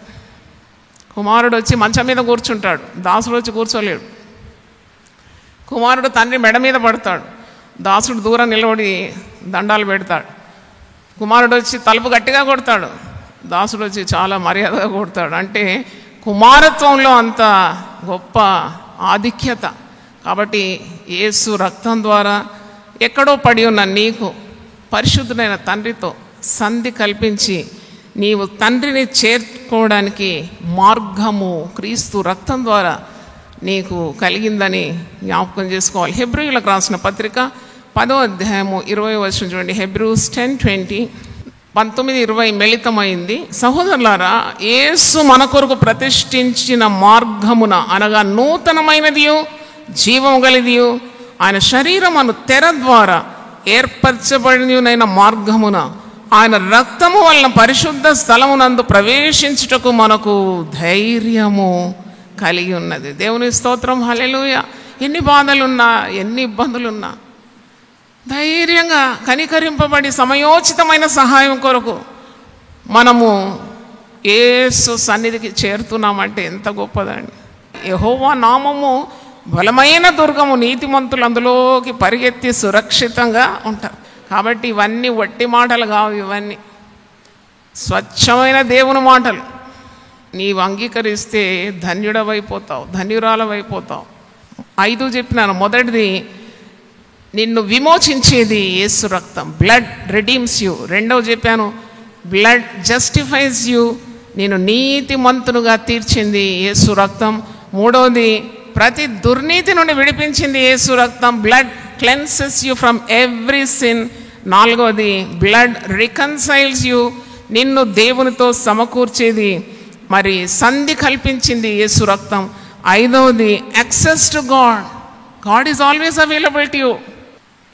కుమారుడు వచ్చి మంచం మీద కూర్చుంటాడు, దాసుడు వచ్చి కూర్చోలేడు. కుమారుడు తండ్రి మెడ మీద పడతాడు, దాసుడు దూరం నిలబడి దండాలు పెడతాడు. కుమారుడు వచ్చి తలుపు గట్టిగా కొడతాడు, దాసుడు వచ్చి చాలా మర్యాదగా కొడతాడు. అంటే కుమారత్వంలో అంత గొప్ప ఆధిక్యత. కాబట్టి యేసు రక్తం ద్వారా ఎక్కడో పడి ఉన్న నీకు పరిశుద్ధుడైన తండ్రితో సంధి కల్పించి నీవు తండ్రిని చేర్చుకోవడానికి మార్గము క్రీస్తు రక్తం ద్వారా నీకు కలిగిందని జ్ఞాపకం చేసుకోవాలి. హెబ్రీయులకు రాసిన పత్రిక 10వ అధ్యాయము 20వ వచనం చూడండి. హెబ్రూస్ 10:20, 19-20 మిళితమైంది. సహోదరులారా, యేసు మన కొరకు ప్రతిష్ఠించిన మార్గమున అనగా నూతనమైనదియు జీవము గలిదియు ఆయన శరీరమును తెర ద్వారా ఏర్పరచబడినైన మార్గమున ఆయన రక్తము వలన పరిశుద్ధ స్థలమునందు ప్రవేశించుటకు మనకు ధైర్యము కలిగి ఉన్నది. దేవుని స్తోత్రం. హల్లెలూయా. ఎన్ని బాధలున్నా, ఎన్ని ఇబ్బందులున్నా ధైర్యంగా కనికరింపబడి సమయోచితమైన సహాయం కొరకు మనము యేసు సన్నిధికి చేరుతున్నామంటే ఎంత గొప్పదండి. యెహోవా నామము బలమైన దుర్గము, నీతిమంతులు అందులోకి పరిగెత్తి సురక్షితంగా ఉంటారు. కాబట్టి ఇవన్నీ వట్టి మాటలు కావు. ఇవన్నీ స్వచ్ఛమైన దేవుని మాటలు నీవు అంగీకరిస్తే ధన్యుడవైపోతావు, ధన్యురాలవైపోతావు. 5 చెప్పినాను. మొదటిది, నిన్ను విమోచించేది యేసు రక్తం, బ్లడ్ రెడీమ్స్ యూ. రెండవ చెప్పాను, బ్లడ్ జస్టిఫైస్ యూ, నేను నీతిమంతునుగా తీర్చింది యేసు రక్తం. మూడవది, ప్రతి దుర్నీతి నుండి విడిపించింది యేసు రక్తం, blood cleanses you from every sin. నాలుగవది, బ్లడ్ రికన్సైల్స్ యూ, నిన్ను దేవునితో సమకూర్చేది, మరి సంధి కల్పించింది యేసు రక్తం. ఐదవది, access to God, God is always available to you,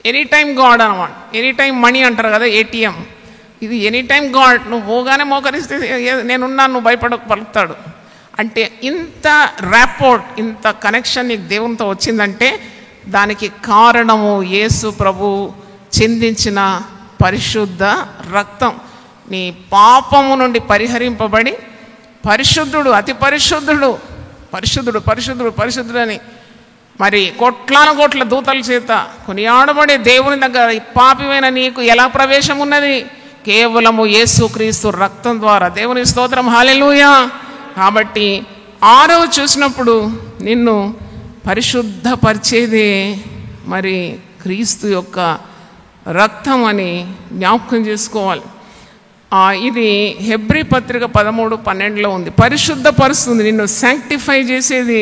any time God అనమాట. ఎనీ టైం మనీ అంటారు కదా, ఏటీఎం. ఇది ఎనీ టైం గాడ్. నువ్వు పోగానే మోకరిస్తే నేనున్నాను, నువ్వు భయపడక పలుకుతాడు. అంటే ఇంత ర్యాపోర్ట్, ఇంత కనెక్షన్ నీకు దేవునితో వచ్చిందంటే దానికి కారణము యేసు ప్రభు చిందించిన పరిశుద్ధ రక్తం. నీ పాపము నుండి పరిహరింపబడి పరిశుద్ధుడు, అతి పరిశుద్ధుడు, పరిశుద్ధుడు పరిశుద్ధుడు పరిశుద్ధుడు అని మరి కోట్ల దూతల చేత కొనియాడబడే దేవుని దగ్గర పాపివైన నీకు ఎలా ప్రవేశం ఉన్నది? కేవలము యేసుక్రీస్తు రక్తం ద్వారా. దేవుని స్తోత్రం, హల్లెలూయా. కాబట్టి 6వ చూసినప్పుడు నిన్ను పరిశుద్ధపరిచేదే మరి క్రీస్తు యొక్క రక్తం అని జ్ఞాపకం చేసుకోవాలి. ఇది హెబ్రీ పత్రిక 13:12 ఉంది. పరిశుద్ధపరుస్తుంది, నిన్ను శాంక్టిఫై చేసేది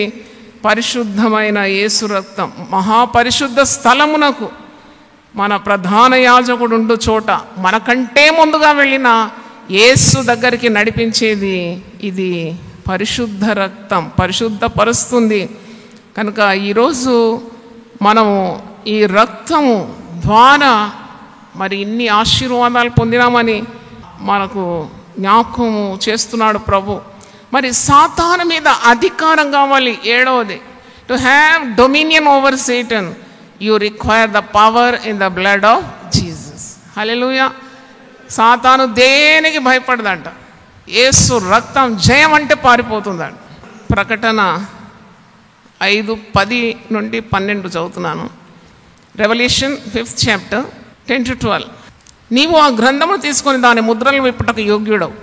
పరిశుద్ధమైన యేసు రక్తం. మహాపరిశుద్ధ స్థలమునకు మన ప్రధాన యాజకుడు ఉండు చోట మనకంటే ముందుగా వెళ్ళిన యేసు దగ్గరికి నడిపించేది ఇది పరిశుద్ధ రక్తం, పరిశుద్ధపరుస్తుంది. కనుక ఈరోజు మనము ఈ రక్తము ద్వారా మరి ఇన్ని ఆశీర్వాదాలు పొందినామని మనకు జ్ఞాపకము చేస్తున్నాడు ప్రభు. మరి సాతాను మీద అధికారం కావాలి. 7వది, to have dominion over Satan you require the power in the blood of Jesus. Hallelujah. సాతాను దేనికి భయపడదంట, యేసు రక్తం జయం అంటే పారిపోతుందంట. ప్రకటన 5:10-12 చదువుతున్నాను. Revolution 5th chapter 10-12. నీవు ఆ గ్రంథమును తీసుకొని దాని ముద్రలు విప్పుటకు యోగ్యుడవు,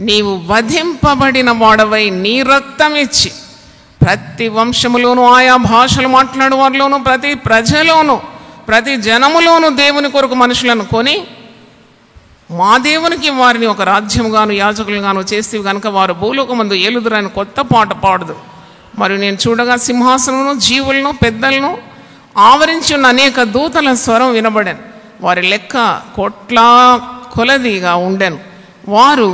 నీవు వధింపబడిన వాడవై నీ రక్తం ఇచ్చి ప్రతి వంశములోను, ఆయా భాషలు మాట్లాడే వారిలోను, ప్రతి ప్రజలోను, ప్రతి జనములోను దేవుని కొరకు మనుషులను కొని మా దేవునికి వారిని ఒక రాజ్యముగాను యాజకులుగాను చేస్తేవి కనుక వారు భూలోకమందు ఏలుదురని కొత్త పాట పాడుదు. మరియు నేను చూడగా సింహాసనమును, జీవులను, పెద్దలను ఆవరించి ఉన్న అనేక దూతల స్వరం వినబడాను. వారి లెక్క కోట్ల కొలదిగా ఉండెను. వారు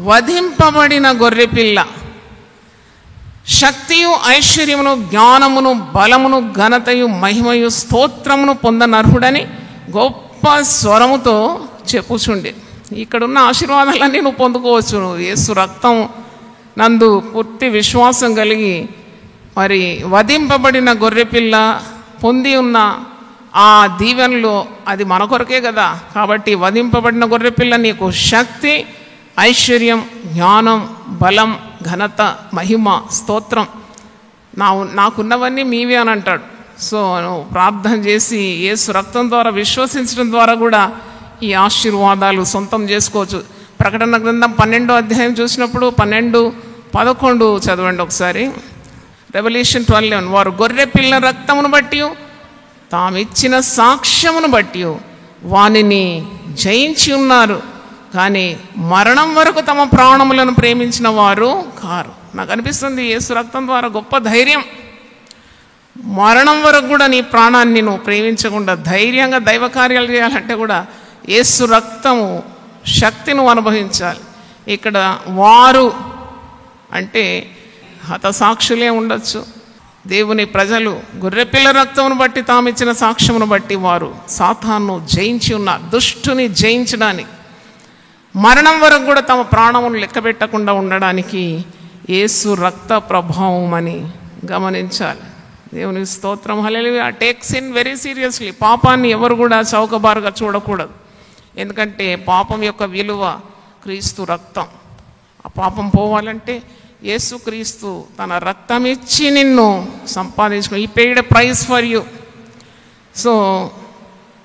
వధింపబడిన గొర్రెపిల్ల శక్తియు, ఐశ్వర్యమును, జ్ఞానమును, బలమును, ఘనతయు, మహిమయు, స్తోత్రమును పొందనర్హుడని గొప్ప స్వరముతో చెప్పుచుండే. ఇక్కడున్న ఆశీర్వాదాలన్నీ నువ్వు పొందుకోవచ్చు. నువ్వు యేసు రక్తం నందు పూర్తి విశ్వాసం కలిగి మరి వధింపబడిన గొర్రెపిల్ల పొంది ఉన్న ఆ దీవెనలో అది మన కొరకే కదా. కాబట్టి వధింపబడిన గొర్రెపిల్ల నీకు శక్తి, ఐశ్వర్యం, జ్ఞానం, బలం, ఘనత, మహిమ, స్తోత్రం, నాకున్నవన్నీ మీవే అని అంటాడు. సో నువ్వు ప్రార్థన చేసి యేసు రక్తం ద్వారా విశ్వసించడం ద్వారా కూడా ఈ ఆశీర్వాదాలు సొంతం చేసుకోవచ్చు. ప్రకటన గ్రంథం 12వ అధ్యాయం చూసినప్పుడు 12-11 చదవండి ఒకసారి. రెవల్యూషన్ 12:11. వారు గొర్రె పిల్ల రక్తమును బట్టి తామిచ్చిన సాక్ష్యమును బట్టి వానిని జయించి ఉన్నారు, కానీ మరణం వరకు తమ ప్రాణములను ప్రేమించిన వారు కారు. నాకు అనిపిస్తుంది యేసు రక్తం ద్వారా గొప్ప ధైర్యం. మరణం వరకు కూడా నీ ప్రాణాన్ని నువ్వు ప్రేమించకుండా ధైర్యంగా దైవ కార్యాలు చేయాలంటే కూడా యేసు రక్తము శక్తి నువ్వు అనుభవించాలి. ఇక్కడ వారు అంటే హతసాక్షులే ఉండొచ్చు. దేవుని ప్రజలు గొర్రెపిల్ల రక్తమును బట్టి తామిచ్చిన సాక్ష్యమును బట్టి వారు సాతాను జయించి ఉన్నారు. దుష్టుని జయించడానికి, మరణం వరకు కూడా తమ ప్రాణమును లెక్కబెట్టకుండా ఉండడానికి యేసు రక్త ప్రభావం అని గమనించాలి. దేవుని స్తోత్రం, hallelujah. Takes in very seriously. పాపాన్ని ఎవరు కూడా చౌకబారుగా చూడకూడదు. ఎందుకంటే పాపం యొక్క విలువ క్రీస్తు రక్తం. ఆ పాపం పోవాలంటే యేసుక్రీస్తు తన రక్తం ఇచ్చి నిన్ను సంపాదించుకో. He paid a price for you. So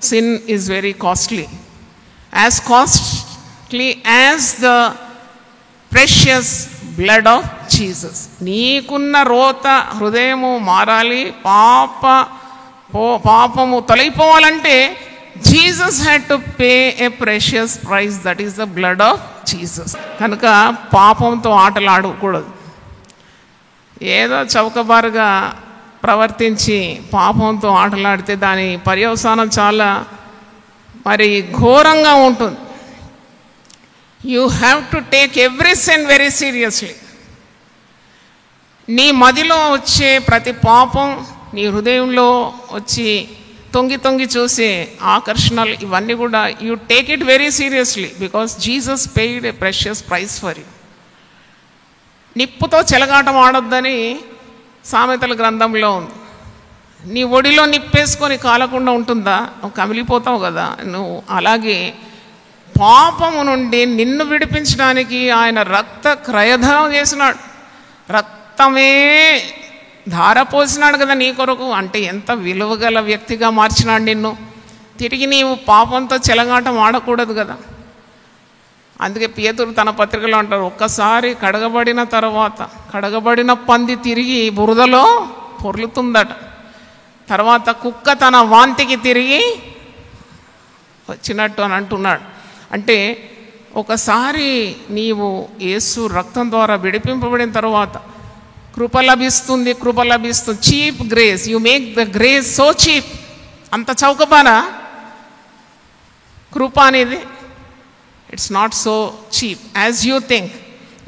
sin is very costly. As cost as the precious blood of Jesus. నీకున్న రోత హృదయము మారాలి, పాపము తొలగిపోవాలంటే Jesus had to pay a precious price, that is the blood of Jesus. కనుక పాపంతో ఆటలాడకూడదు. ఏదో చౌకబారుగా ప్రవర్తించి పాపంతో ఆటలాడితే దాని పర్యవసానం చాలా మరి ఘోరంగా ఉంటుంది. You have to take every sin very seriously. నీ మదిలో వచ్చే ప్రతి పాపం, నీ హృదయంలో వచ్చి తొంగి తొంగి చూసే ఆకర్షణలు, ఇవన్నీ కూడా you take it very seriously because Jesus paid a precious price for you. నిప్పుతో చెలగాటం ఆడొద్దని సామెతల గ్రంథంలో ఉంది. నీ ఒడిలో నిప్పేసుకొని కాలకుండా ఉంటుందా? నువ్వు కమిలిపోతావు కదా. నువ్వు అలాగే పాపము నుండి నిన్ను విడిపించడానికి ఆయన రక్త క్రయధనం చేసినాడు, రక్తమే ధారపోసినాడు కదా నీ కొరకు. అంటే ఎంత విలువగల వ్యక్తిగా మార్చినాడు నిన్ను. తిరిగి నీవు పాపంతో చెలగాటం ఆడకూడదు కదా. అందుకే పేతురు తన పత్రికలో అంటారు, ఒక్కసారి కడగబడిన తర్వాత కడగబడిన పంది తిరిగి బురదలో పొర్లుతుందట, తర్వాత కుక్క తన వాంతికి తిరిగి వచ్చినట్టు అని అంటున్నాడు. అంటే ఒకసారి నీవు యేసు రక్తం ద్వారా విడిపింపబడిన తర్వాత కృప లభిస్తుంది. Cheap grace, you make the grace so cheap. అంత చౌకబారా కృప అనేది? It's not so cheap as you think.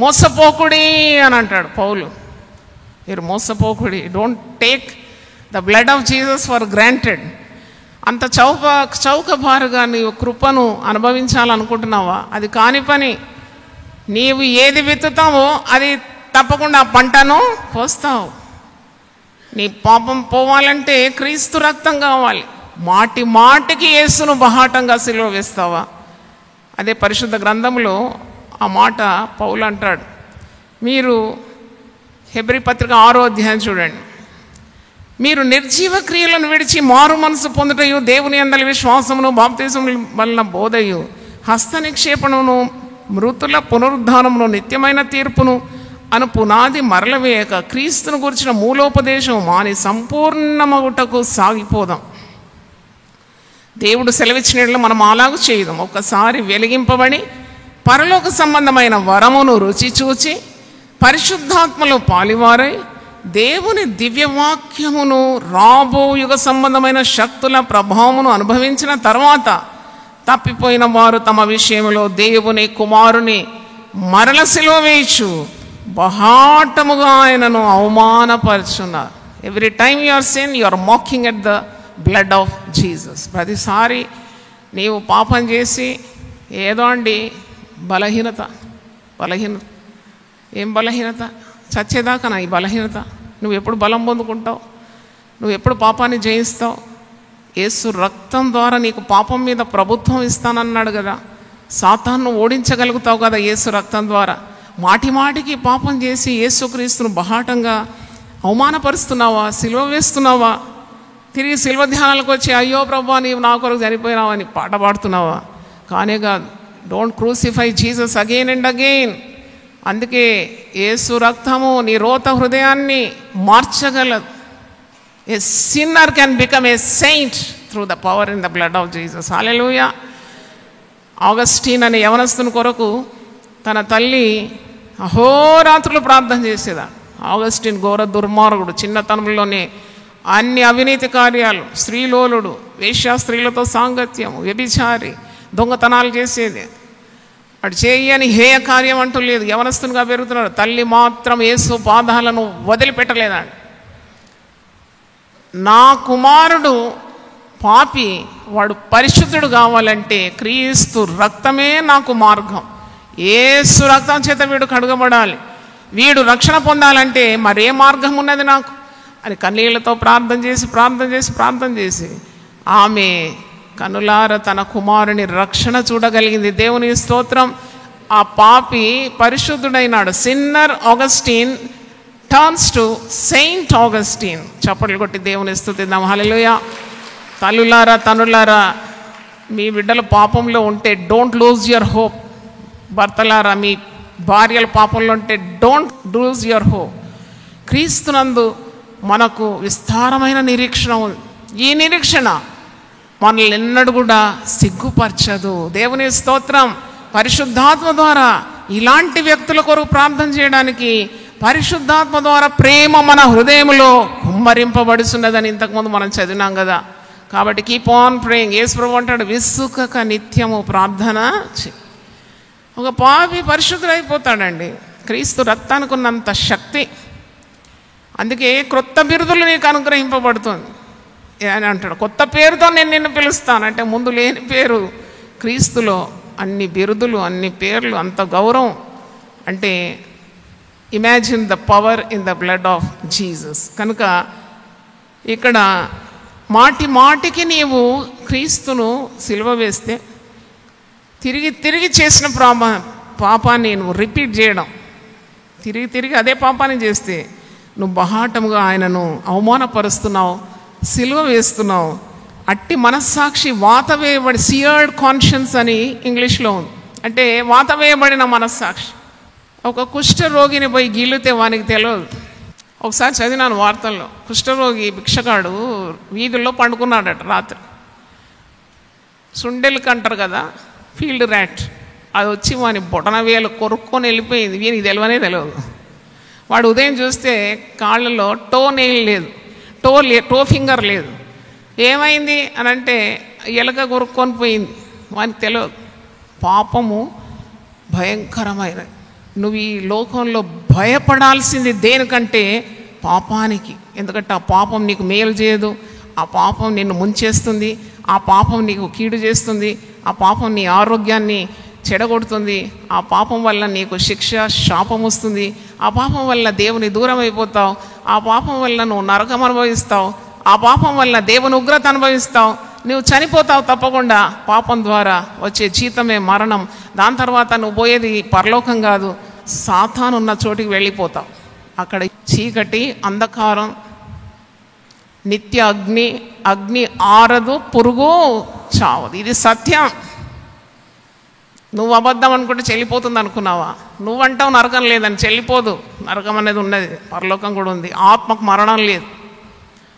మోసపోకుడి అని అంటాడు పౌలు. మీరు మోసపోకుడి, don't take the blood of Jesus for granted. అంత చౌకబారుగా నీవు కృపను అనుభవించాలనుకుంటున్నావా? అది కాని పని. నీవు ఏది విత్తుతావో అది తప్పకుండా ఆ పంటను పోస్తావు. నీ పాపం పోవాలంటే క్రీస్తు రక్తం కావాలి. మాటి మాటికి యేసును బహాటంగా సిలువ వేస్తావా? అదే పరిశుద్ధ గ్రంథంలో ఆ మాట పౌలు అంటాడు. మీరు హెబ్రీ పత్రిక 6వ అధ్యాయం చూడండి. మీరు నిర్జీవ క్రియలను విడిచి మారు మనసు పొందుటయు, దేవుని యందలి విశ్వాసమును, బాప్తిజము వలన బోధయు, హస్త నిక్షేపణను, మృతుల పునరుద్ధానమును, నిత్యమైన తీర్పును అను పునాది మరలవేయక క్రీస్తును గురించిన మూలోపదేశం మాని సంపూర్ణమగుటకు సాగిపోదాం. దేవుడు సెలవిచ్చినట్లు మనం అలాగూ చేయదాం. ఒకసారి వెలిగింపబడి పరలోక సంబంధమైన వరమును రుచి చూచి పరిశుద్ధాత్మలో పాలివారై దేవుని దివ్యవాక్యమును, రాబో యుగ సంబంధమైన శక్తుల ప్రభావమును అనుభవించిన తర్వాత తప్పిపోయిన వారు తమ విషయంలో దేవుని కుమారుని మరల సిలువ వేయచ్చు బహాటముగా ఆయనను అవమానపరుచున్నారు. Every time you are sin, you are mocking at the blood of Jesus. ప్రతిసారి నీవు పాపం చేసి ఏదో అండి బలహీనత. ఏం బలహీనత? చచ్చేదాకా ఈ బలహీనత. నువ్వు ఎప్పుడు బలం పొందుకుంటావు? నువ్వు ఎప్పుడు పాపాన్ని జయిస్తావు? యేసు రక్తం ద్వారా నీకు పాపం మీద ప్రభుత్వం ఇస్తానన్నాడు కదా. సాతాను ఓడించగలుగుతావు కదా యేసు రక్తం ద్వారా. మాటి మాటికి పాపం చేసి యేసుక్రీస్తును బహాటంగా అవమానపరుస్తున్నావా? సిలువ వేస్తున్నావా? తిరిగి సిలువ ధ్యానాలకు వచ్చి అయ్యో ప్రభువా నీవు నా కొరకు చనిపోయినావని పాట పాడుతున్నావా? కానే కాదు. Don't crucify Jesus again and again. అందుకే యేసు రక్తము నీ రోత హృదయాన్ని మార్చగలదు. ఏ sinner can become a Saint through the power in the blood of Jesus. Hallelujah. Augustine అనే యవనస్తుని కొరకు తన తల్లి అహోరాత్రులు ప్రార్థన చేసేదా. ఆగస్టీన్ ఘోర దుర్మార్గుడు. చిన్నతనంలోనే అన్ని అవినీతి కార్యాలు, స్త్రీలోలుడు, వేశ్యా స్త్రీలతో సాంగత్యము, వ్యభిచారి, దొంగతనాలు చేసేది. వాడు చేయని హేయ కార్యం అంటూ లేదు. యవనస్తునిగా పెరుగుతున్నాడు. తల్లి మాత్రం యేసు పాదాలను వదిలిపెట్టలేదండి. నా కుమారుడు పాపి, వాడు పరిశుద్ధుడు కావాలంటే క్రీస్తు రక్తమే నాకు మార్గం. యేసు రక్తం చేత వీడు కడగబడాలి. వీడు రక్షణ పొందాలంటే మరే మార్గం ఉన్నది నాకు అని కన్నీళ్లతో ప్రార్థన చేసి ఆమె కనులార తన కుమారుని రక్షణ చూడగలిగింది. దేవుని స్తోత్రం. ఆ పాపి పరిశుద్ధుడైనాడు. Sinner Augustine turns to saint Augustine. చప్పట్లు కొట్టి దేవుని స్తుతిద్దాం. హల్లెలూయా. తల్లులారా, తనులారా, మీ బిడ్డలు పాపంలో ఉంటే డోంట్ లూజ్ యువర్ హోప్. భర్తలారా మీ భార్యల పాపంలో ఉంటే డోంట్ లూజ్ యువర్ హోప్. క్రీస్తునందు మనకు విస్తారమైన నిరీక్షణ ఉంది. ఈ నిరీక్షణ మనల్ని ఎన్నడూ కూడా సిగ్గుపరచదు. దేవుని స్తోత్రం. పరిశుద్ధాత్మ ద్వారా ఇలాంటి వ్యక్తుల కొరకు ప్రార్థన చేయడానికి పరిశుద్ధాత్మ ద్వారా ప్రేమ మన హృదయంలో కుమ్మరింపబడుతున్నదని ఇంతకుముందు మనం చదివినాం కదా. కాబట్టి కీప్ ఆన్ ప్రేయింగ్. యేసు ప్రభువు అంటాడు, విసుకక నిత్యము ప్రార్థన చేయి. ఒక పాపి పరిశుద్ధుడైపోతాడండి. క్రీస్తు రక్తానికి ఉన్నంత శక్తి. అందుకే క్రొత్త బిరుదులు నీకు అనుగ్రహింపబడుతుంది అని అంటాడు. కొత్త పేరుతో నేను నిన్ను పిలుస్తాను అంటే ముందు లేని పేరు క్రీస్తులో అన్ని బిరుదులు, అన్ని పేర్లు, అంత గౌరవం. అంటే imagine the power in the blood of Jesus. కనుక ఇక్కడ మాటి మాటికి నీవు క్రీస్తును సిలువ వేస్తే తిరిగి తిరిగి చేసిన పాపాన్ని నువ్వు రిపీట్ చేయడం, తిరిగి తిరిగి అదే పాపాన్ని చేస్తే నువ్వు బహాటముగా ఆయనను అవమానపరుస్తున్నావు, సిలువ వేస్తున్నావు. అట్టి మనస్సాక్షి వాత వేయబడి, సియర్డ్ కాన్షియన్స్ అని ఇంగ్లీష్లో ఉంది. అంటే వాత వేయబడిన మనస్సాక్షి. ఒక కుష్ఠరోగిని పోయి గీలితే వానికి తెలియదు. ఒకసారి చదివినాను వార్తల్లో, కుష్ఠరోగి భిక్షగాడు వీధుల్లో పండుకున్నాడట రాత్రి. సుండెలకి అంటారు కదా, ఫీల్డ్ ర్యాట్, అది వచ్చి వాని బొటన వేలు కొరుక్కొని వెళ్ళిపోయింది. వీనికి తెలియదు. వాడు ఉదయం చూస్తే కాళ్ళలో టో నెయిల్ లేదు, టో ఫింగర్ లేదు. ఏమైంది అని అంటే ఎలక కొరుక్కొని పోయింది. వానికి తెలియదు. పాపము భయంకరమైనది. నువ్వు ఈ లోకంలో భయపడాల్సింది దేనికంటే పాపానికి. ఎందుకంటే ఆ పాపం నీకు మేలు చేయదు, ఆ పాపం నిన్ను ముంచేస్తుంది, ఆ పాపం నీకు కీడు చేస్తుంది, ఆ పాపం నీ ఆరోగ్యాన్ని చెడగొడుతుంది, ఆ పాపం వల్ల నీకు శిక్ష, శాపం వస్తుంది, ఆ పాపం వల్ల దేవుని దూరం అయిపోతావు, ఆ పాపం వల్ల నువ్వు నరకం అనుభవిస్తావు, ఆ పాపం వల్ల దేవుని ఉగ్రత అనుభవిస్తావు, నువ్వు చనిపోతావు తప్పకుండా. పాపం ద్వారా వచ్చే జీతమే మరణం. దాని తర్వాత నువ్వు పోయేది పరలోకం కాదు, సాతాను ఉన్న చోటికి వెళ్ళిపోతావు. అక్కడ చీకటి, అంధకారం, నిత్య అగ్ని, అగ్ని ఆరదు, పురుగు చావదు. ఇది సత్యం. నువ్వు అబద్ధం అనుకుంటే చెల్లిపోతుంది అనుకున్నావా? నువ్వంటావు నరకం లేదని, చెల్లిపోదు. నరకం అనేది ఉన్నది, పరలోకం కూడా ఉంది. ఆత్మకు మరణం లేదు.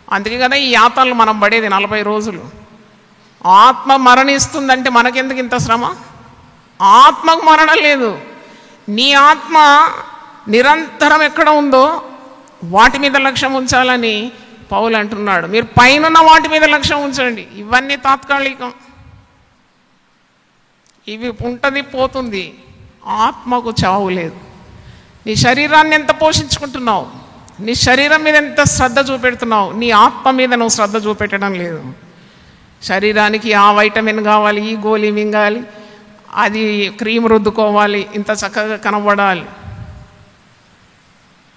అందుకే కదా ఈ యాతనలు మనం పడేది 40 రోజులు. ఆత్మ మరణిస్తుందంటే మనకెందుకు ఇంత శ్రమ? ఆత్మకు మరణం లేదు. నీ ఆత్మ నిరంతరం ఎక్కడ ఉందో వాటి మీద లక్ష్యం ఉంచాలని పౌలు అంటున్నాడు. మీరు పైన వాటి మీద లక్ష్యం ఉంచండి. ఇవన్నీ తాత్కాలికం, ఇవి ఉంటుంది పోతుంది. ఆత్మకు చావు లేదు. నీ శరీరాన్ని ఎంత పోషించుకుంటున్నావు, నీ శరీరం మీద ఎంత శ్రద్ధ చూపెడుతున్నావు, నీ ఆత్మ మీద నువ్వు శ్రద్ధ చూపెట్టడం లేదు. శరీరానికి ఆ వైటమిన్ కావాలి, ఈ గోళీ మింగాలి, అది క్రీమ్ రుద్దుకోవాలి, ఇంత చక్కగా కనబడాలి.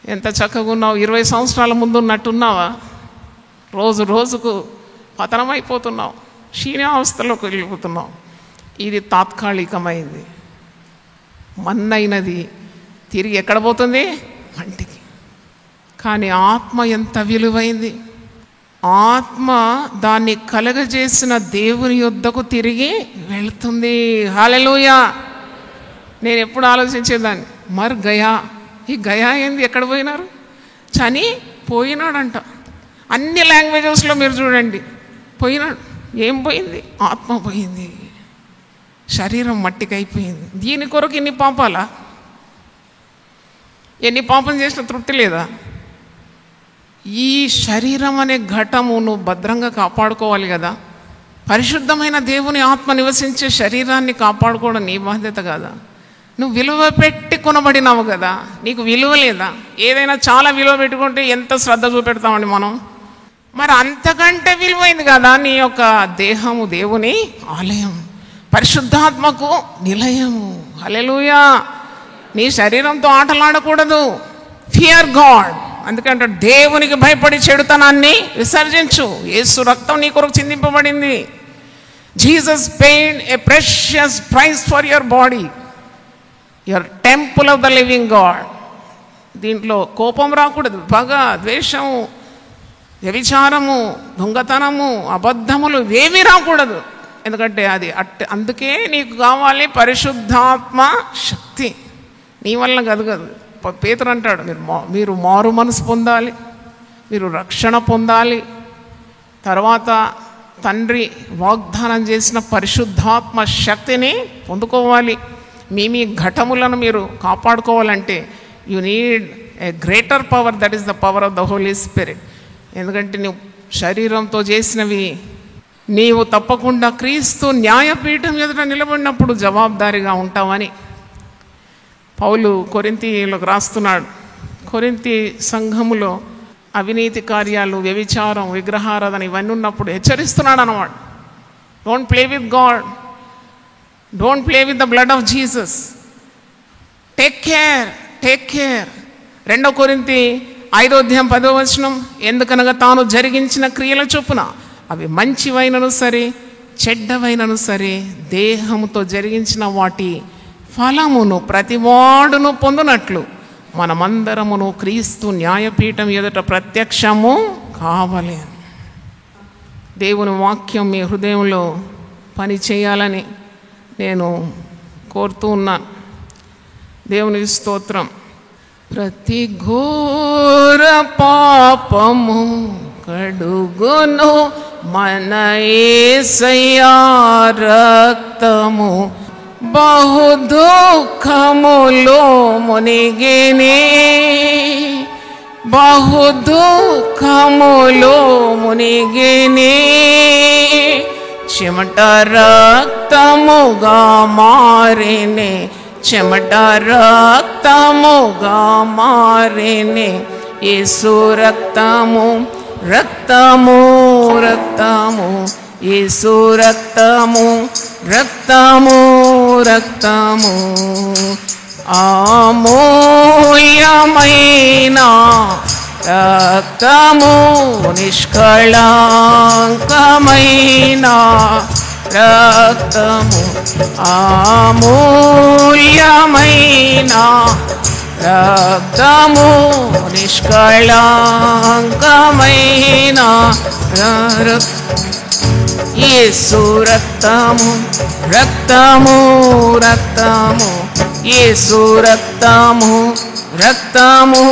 ఎంత చక్కగా ఉన్నావు, 20 సంవత్సరాల ముందు ఉన్నట్టున్నావా? రోజు రోజుకు పతనమైపోతున్నావు, క్షీణావస్థలోకి వెళ్ళిపోతున్నావు. ఇది తాత్కాలికమైంది. మన్నైనది తిరిగి ఎక్కడ పోతుంది? మంటికి. కానీ ఆత్మ ఎంత విలువైంది. ఆత్మ దాన్ని కలగజేసిన దేవుని యొద్దకు తిరిగి వెళ్తుంది. హల్లెలూయా. నేను ఎప్పుడు ఆలోచించేదాన్ని, మరి గయా, ఈ గయా ఏంది, ఎక్కడ పోయినారు? పోయినాడంట. అన్ని లాంగ్వేజెస్లో మీరు చూడండి, పోయినాడు. ఏం పోయింది? ఆత్మ పోయింది. శరీరం మట్టికి అయిపోయింది. దీని కొరకు ఎన్ని పాపాలా? ఎన్ని పాపం చేసిన తృప్తి లేదా? ఈ శరీరం అనే ఘటము నువ్వు భద్రంగా కాపాడుకోవాలి కదా. పరిశుద్ధమైన దేవుని ఆత్మ నివసించే శరీరాన్ని కాపాడుకోవడం నీ బాధ్యత కదా. నువ్వు విలువ పెట్టి కొనబడినావు కదా, నీకు విలువ లేదా? ఏదైనా చాలా విలువ పెట్టుకుంటే ఎంత శ్రద్ధ చూపెడతామండి మనం. మరి అంతకంటే విలువైంది కదా నీ యొక్క దేహము, దేవుని ఆలయం, పరిశుద్ధాత్మకు నిలయము. హల్లెలూయా. నీ శరీరంతో ఆటలాడకూడదు. Fear God. అందుకంటే దేవునికి భయపడి చెడుతనాన్ని విసర్జించు. యేసు రక్తం నీ కొరకు చిందింపబడింది. Jesus paid a precious price for your body, your temple of the living God. దీంట్లో కోపం రాకూడదు, పగ, ద్వేషము, వ్యభిచారము, దొంగతనము, అబద్ధములు ఏమీ రాకూడదు. ఎందుకంటే అది అందుకే నీకు కావాలి పరిశుద్ధాత్మ శక్తి. నీ వల్ల కాదు. పేతురు అంటాడు, మీరు మారు మనసు పొందాలి, మీరు రక్షణ పొందాలి, తర్వాత తండ్రి వాగ్దానం చేసిన పరిశుద్ధాత్మ శక్తిని పొందుకోవాలి. మీ ఘటములను మీరు కాపాడుకోవాలంటే you need a greater power, that is the power of the Holy Spirit. ఎందుకంటే నువ్వు శరీరంతో చేసినవి నీవు తప్పకుండా క్రీస్తు న్యాయపీఠం ఎదుట నిలబడినప్పుడు జవాబుదారీగా ఉంటావని పౌలు కొరింథీయులకు రాస్తున్నాడు. కొరింథీ సంఘములో అవినీతి కార్యాలు, వ్యభిచారం, విగ్రహారాధన ఇవన్నీ ఉన్నప్పుడు హెచ్చరిస్తున్నాడు అన్నమాట. Don't play with God, don't play with the blood of Jesus, take care. 2 కొరింథీ 5:10 ఎందుకనగా తాను జరిగించిన క్రియల చొప్పున అవి మంచివైనను సరే చెడ్డవైనను సరే దేహముతో జరిగించిన వాటి ఫలమును ప్రతివాడును పొందునట్లు మనమందరమును క్రీస్తు న్యాయపీఠం ఎదుట ప్రత్యక్షము కావాలి. దేవుని వాక్యం మీ హృదయంలో పని చేయాలని నేను కోరుతూ ఉన్నాను. దేవునికి స్తోత్రం. ప్రతి ఘోర పాపము కడుగును మన యేసయ్యా రక్తము, బహు దుఃఖములో మునిగేనే, బహు దుఃఖములో మునిగేనే, చెమట రక్తముగా మారేనే, చెమట రక్తముగా మారేనే. యేసు రక్తము రక్తము రక్తము, యేసు రక్తము రక్తము రక్తము, అమూల్యమైన రక్తము, నిష్కళంకమైన రక్తము, అమూల్యమైన రక్తము, నిష్కళంకమైన యేసు రక్తము రక్తము రక్తము, యేసు రక్తము రక్తము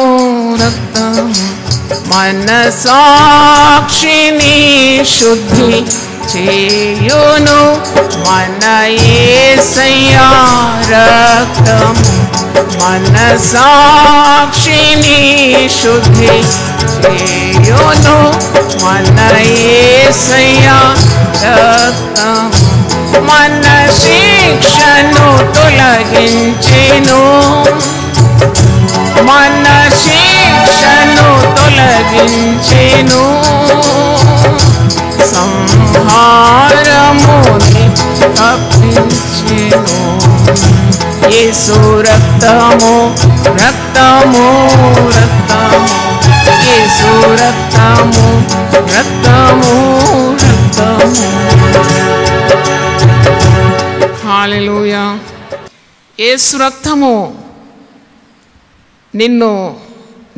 రక్తము, మన సాక్షిని శుద్ధి చేయును మన యేసయ్యా రక్తము, మన సాక్షిని శుద్ధి చేయును మన యేసయ్యా రక్తము, మన శిక్షను తొలగించెను, మన శిక్షను తొలగించెను, సంహారముని తప్పించెను. యేసు రక్తము రక్తము రక్తము, యేసు రక్తము రక్తము రక్తము. హల్లెలూయా. యేసు రక్తము నిన్ను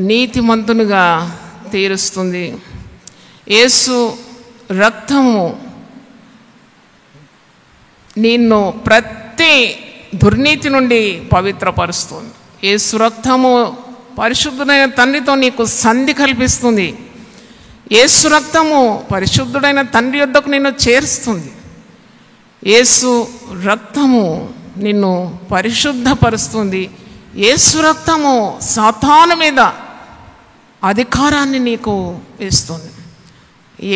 నీతిమంతునిగా తీరుస్తుంది. యేసు రక్తము నిన్ను ప్రతి దుర్నీతి నుండి పవిత్రపరుస్తుంది. యేసు రక్తము పరిశుద్ధుడైన తండ్రితో నీకు సంధి కల్పిస్తుంది. యేసు రక్తము పరిశుద్ధుడైన తండ్రి యొద్దకు నిన్ను చేరుస్తుంది. యేసు రక్తము నిన్ను పరిశుద్ధపరుస్తుంది. యేసు రక్తము సాతాను మీద అధికారాన్ని నీకు ఇస్తుంది.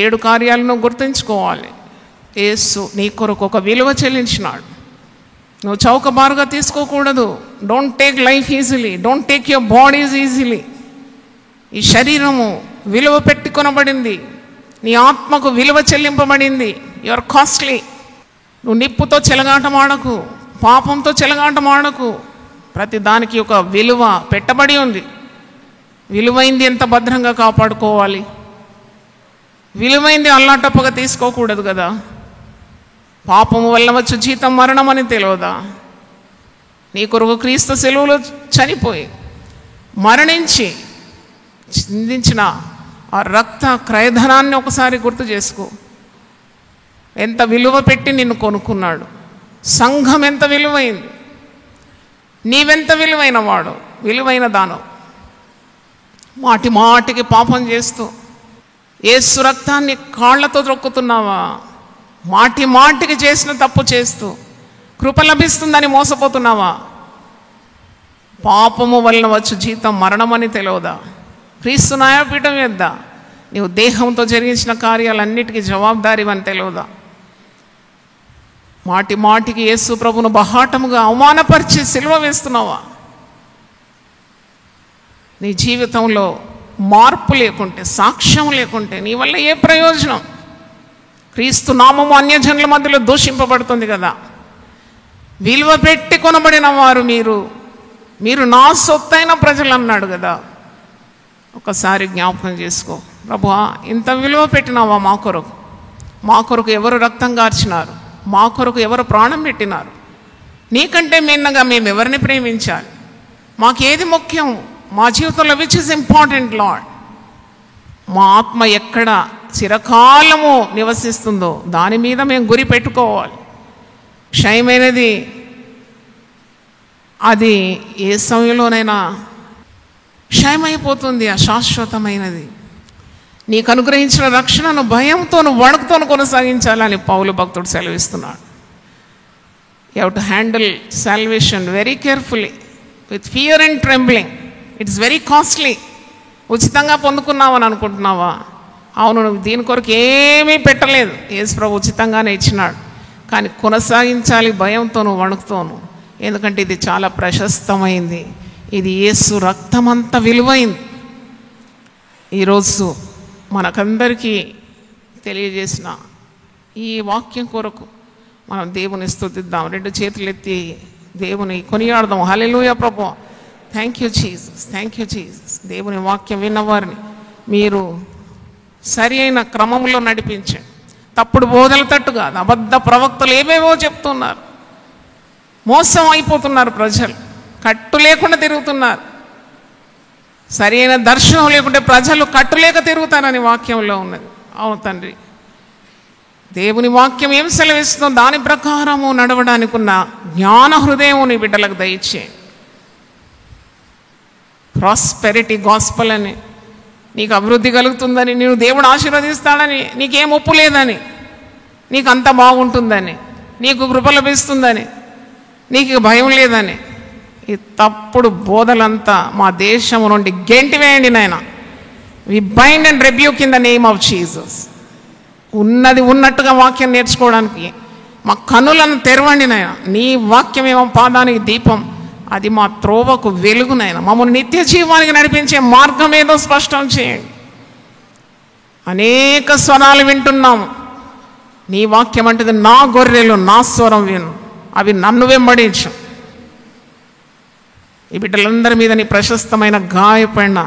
7 కార్యాలను గుర్తుంచుకోవాలి. యేసు నీ కొరకు ఒక విలువ చెల్లించినాడు. నువ్వు చౌకబారుగా తీసుకోకూడదు. Don't take life easily, don't take your bodies easily. ఈ శరీరము విలువ పెట్టుకొనబడింది, నీ ఆత్మకు విలువ చెల్లింపబడింది. You are costly. నువ్వు నిప్పుతో చెలగాటమాడకు, పాపంతో చెలగాటమాడకు. ప్రతి దానికి ఒక విలువ పెట్టబడి ఉంది. విలువైంది ఎంత భద్రంగా కాపాడుకోవాలి. విలువైంది అల్లాటప్పగా తీసుకోకూడదు కదా. పాపము వల్ల వచ్చు జీతం మరణం అని తెలియదా? నీ కొరకు క్రీస్తు శిలువలో చనిపోయి మరణించి చిందించిన ఆ రక్త క్రయధనాన్ని ఒకసారి గుర్తు చేసుకో. ఎంత విలువ పెట్టి నిన్ను కొనుక్కున్నాడు. సంఘం ఎంత విలువైంది, నీవెంత విలువైన వాడు, విలువైన దానం. మాటి మాటికి పాపం చేస్తూ యేసు రక్తాన్ని కాళ్లతో త్రొక్కుతున్నావా? మాటి మాటికి చేసిన తప్పు చేస్తూ కృప లభిస్తుందని మోసపోతున్నావా? పాపము వలన వచ్చు జీతం మరణమని తెలియదా? క్రీస్తు న్యాయపీఠం యొద్ద నీవు దేహంతో జరిగించిన కార్యాలన్నిటికీ జవాబుదారీవని తెలియదా? మాటి మాటికి యేసు ప్రభును బహాటముగా అవమానపరిచి సిలువ వేస్తున్నావా? నీ జీవితంలో మార్పు లేకుంటే, సాక్ష్యం లేకుంటే నీ వల్ల ఏ ప్రయోజనం? క్రీస్తు నామము అన్యజనుల మధ్యలో దూషింపబడుతుంది కదా. విలువ పెట్టి కొనబడిన వారు మీరు నా సొత్తైన ప్రజలు అన్నాడు కదా. ఒకసారి జ్ఞాపకం చేసుకో. ప్రభువా, ఇంత విలువ పెట్టినావా మా కొరకు ఎవరు రక్తం గార్చినారు, మా కొరకు ఎవరు ప్రాణం పెట్టినారు? నీకంటే మిన్నగా మేము ఎవరిని ప్రేమించాలి? మాకేది ముఖ్యం? మా జీవితంలో విచ్ ఇస్ ఇంపార్టెంట్ లార్డ్? మా ఆత్మ ఎక్కడ చిరకాలము నివసిస్తుందో దాని మీద మేము గురి పెట్టుకోవాలి. క్షయమైనది అది ఏ సమయంలోనైనా క్షయమైపోతుంది. అశాశ్వతమైనది నీకు అనుగ్రహించిన రక్షణను భయంతోను వణుకుతోను కొనసాగించాలని పౌలు భక్తుడు సెలవిస్తున్నాడు. You have to handle salvation very carefully with fear and trembling. It's very costly. ఉచితంగా పొందుకున్నావని అనుకుంటున్నావా? అవును, నువ్వు దీని కొరకు ఏమీ పెట్టలేదు. యేసు ప్రభు ఉచితంగానే ఇచ్చినాడు. కానీ కొనసాగించాలి భయంతోను వణుకుతోను. ఎందుకంటే ఇది చాలా ప్రశస్తమైంది. ఇది యేసు రక్తమంత విలువైంది. ఈరోజు మనకందరికీ తెలియజేసిన ఈ వాక్యం కొరకు మనం దేవుని స్తుతిద్దాం. 2 చేతులు ఎత్తి దేవుని కొనియాడదాం. హల్లెలూయా ప్రభువా, thank you Jesus, thank you Jesus. దేవుని వాక్యం విన్నవారిని మీరు సరి అయిన క్రమంలో నడిపించండి. తప్పుడు బోధల తట్టు కాదు. అబద్ధ ప్రవక్తలు ఏవేవో చెప్తున్నారు, మోసం అయిపోతున్నారు ప్రజలు, కట్టు లేకుండా తిరుగుతున్నారు. సరి అయిన దర్శనం లేకుంటే ప్రజలు కట్టులేక తిరుగుతారని వాక్యంలో ఉన్నది. అవును తండ్రి, దేవుని వాక్యం ఏం సెలవిస్తుందో దాని ప్రకారము నడవడానికి ఉన్న జ్ఞాన హృదయం నీ బిడ్డలకు దయచేయండి. ప్రాస్పెరిటీ గాస్పల్ అని, నీకు అభివృద్ధి కలుగుతుందని, నేను దేవుడు ఆశీర్వదిస్తాడని, నీకేం ఒప్పు లేదని, నీకు అంత బాగుంటుందని, నీకు కృప లభిస్తుందని, నీకు భయం లేదని, ఈ తప్పుడు బోధలంతా మా దేశం నుండి గెంటివేయండి నాయన. We bind and rebuke in the name of Jesus. ఉన్నది ఉన్నట్టుగా వాక్యం నేర్చుకోవడానికి మా కన్నులను తెరవండి నాయన. నీ వాక్యం ఏమో పాదానికి దీపం, అది మా త్రోవకు వెలుగునైనా మమ్మల్ని నిత్య జీవానికి నడిపించే మార్గం ఏదో స్పష్టం చేయండి. అనేక స్వరాలు వింటున్నాము. నీ వాక్యం అంటది, నా గొర్రెలు నా స్వరం విను, అవి నన్ను వెంబడించు. ఈ బిడ్డలందరి మీద నీ ప్రశస్తమైన గాయపడిన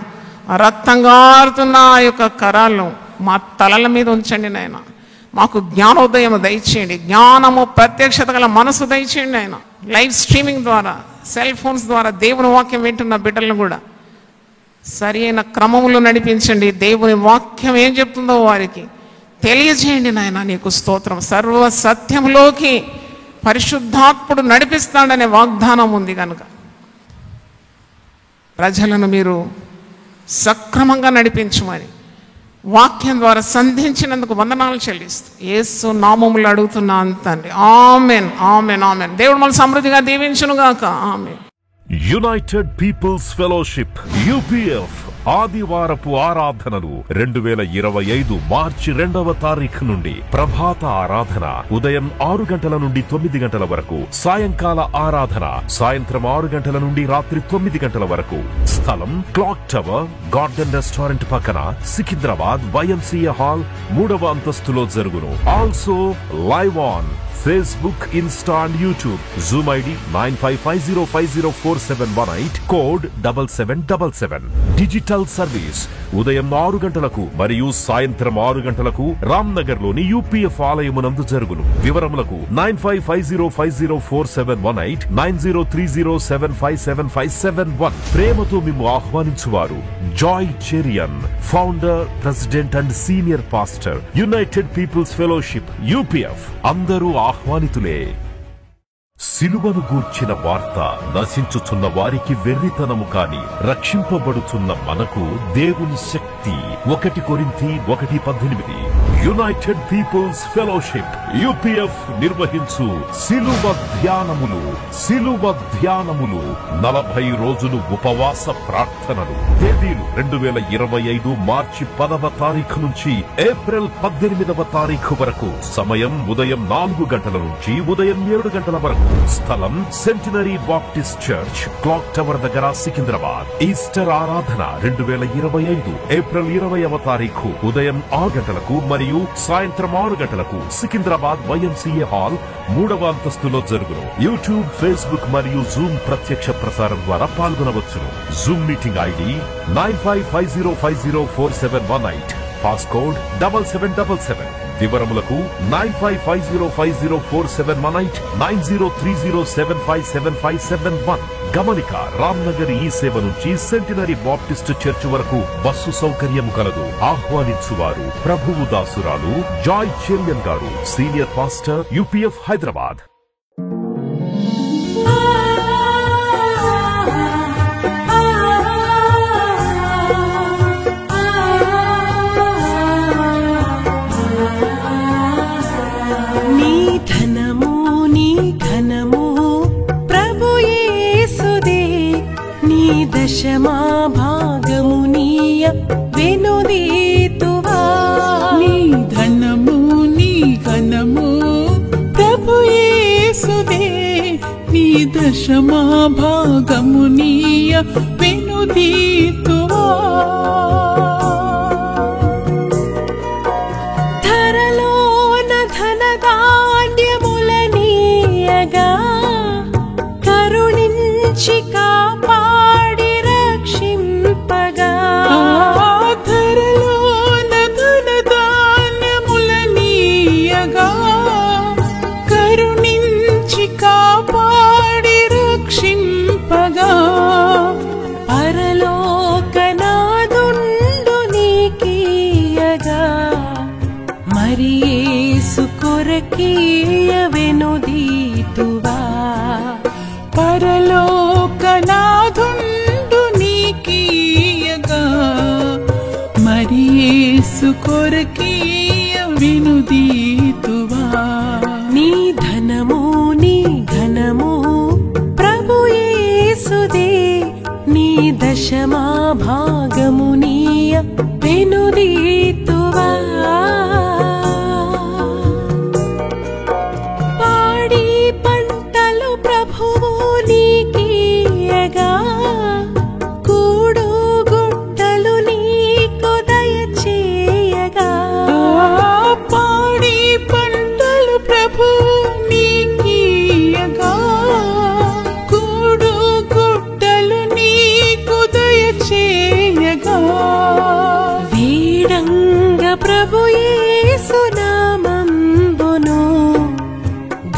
రక్తం గారుతున్న ఆ యొక్క కరాలను మా తలల మీద ఉంచండి నాయన. మాకు జ్ఞానోదయం దయచేయండి, జ్ఞానము ప్రత్యక్షత గల మనసు దయచేయండి ఆయన. లైవ్ స్ట్రీమింగ్ ద్వారా, సెల్ ఫోన్స్ ద్వారా దేవుని వాక్యం వింటున్న బిడ్డలను కూడా సరి అయిన క్రమంలో నడిపించండి. దేవుని వాక్యం ఏం చెప్తుందో వారికి తెలియజేయండి నాయన. నీకు స్తోత్రం. సర్వ సత్యంలోకి పరిశుద్ధాత్ముడు నడిపిస్తాడనే వాగ్దానం ఉంది కనుక ప్రజలను మీరు సక్రమంగా నడిపించమని వాక్యం ద్వారా సంధించినందుకు వందనాలు చెల్లిస్తూ యేసు నామములో అడుగుతున్నా తండ్రి. Amen, amen, amen. దేవుడు మన సమృద్ధిగా దీవించునుగాక. Amen. United peoples fellowship UPF ఆదివారపు ఆరాధనలు 2025 మార్చి 2వ తారీఖు నుండి ప్రభాత ఆరాధన ఉదయం 6 గంటల నుండి 9 గంటల వరకు, సాయంకాల ఆరాధన సాయంత్రం 6 గంటల నుండి రాత్రి 9 గంటల వరకు. స్థలం క్లాక్ టవర్ గార్డెన్ రెస్టారెంట్ పక్కన, సికింద్రాబాద్ YMCA హాల్ 3వ అంతస్తులో జరుగును. Also live on Facebook, Insta and YouTube. Zoom ID 9550504718 code 7777. Digital service ఉదయం 6 గంటలకు మరియు సాయంత్రం 6 గంటలకు రామ్నగర్ లోని UPF ఆలయమునందు జరుగును. వివరములకు 9550504718 9030757571. ప్రేమతో మిమ్ము ఆహ్వానించువారు Joy Cherian, founder, president and senior pastor, united peoples fellowship UPF. అందరూ ఆహ్వానితులే. సిలువను గూర్చిన వార్త నశించుచున్న వారికి వెర్రితనము కాని రక్షింపబడుచున్న మనకు దేవుని శక్తి. 1 కొరింథీ 1:18. యునైటెడ్ పీపుల్స్ ఫెలోషిప్ UPF నిర్వహించు సిలువ ధ్యానములు 40 రోజులు ఉపవాస ప్రార్థనలు. తేదీలు 2025 మార్చి 10వ తారీఖు నుంచి ఏప్రిల్ 18వ తారీఖు వరకు. సమయం ఉదయం 4 గంటల నుంచి ఉదయం 7 గంటల వరకు. స్థలం centenary Baptist church, clock tower దగ్గర, సికింద్రాబాద్. ఈస్టర్ ఆరాధన 2025 ఏప్రిల్ 20వ తారీఖు ఉదయం 6 గంటలకు మరియు సాయంత్రం 6 గంటలకు సికింద్రాబాద్ YMCA హాల్ 3వ అంతస్తులో జరుగును. యూట్యూబ్, ఫేస్బుక్ మరియు జూమ్ ప్రత్యక్ష ప్రసారం ద్వారా పాల్గొనవచ్చును. Zoom meeting ID 9550504718 passcode 7777. వివరములకు 9550504718 9030757571. గమనిక, రామ్నగర్ ఈ సేవ నుంచి సెంటినరీ బాప్టిస్ట్ చర్చ్ వరకు బస్సు సౌకర్యం కలదు. ఆహ్వానించువారు ప్రభువు దాసురాలు Joy Cherian garu, senior pastor UPF Hyderabad. దశమా భాగమునీయ వెనుదీతువా. నీ ధనము నీ ఘనము ప్రభు యేసుదే. నీ దశమా భాగమునీయ వెనుదీతువా. ధరలోన ధనధాన్యములనీయగా కరుణించి కాపాడి రక్షింపగా. ధరలోన ధనధాన్యములనీయగా కరుణించి కాపాడి రక్షింపగా. పరలోకనాదుండు నీకీయగా మరి యేసు కొరకీయ వెనుదీతువా. పరలోకనాథుండు నీకీయగా మరి యేసు కొరకీయ వెనుదీతువా. నీ ధనము నీ ఘనము ప్రభు యేసుదే. నీ దశమా భాగమునీయ వెనుదీతువా. పాడి పంటలు ప్రభువు నీకీయగా కూడు గుట్టలు నీకు దయచేయగా. పాడి పంటలు ప్రభు నీకీయగా కూడు గుట్టలు నీకు దయచేయగా. వీడంగ ప్రభు యేసు నామంబును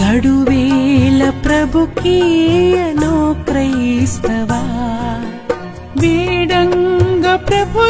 గడువేల ప్రభుకీయను క్రైస్తవా. వేడంగ ప్రభు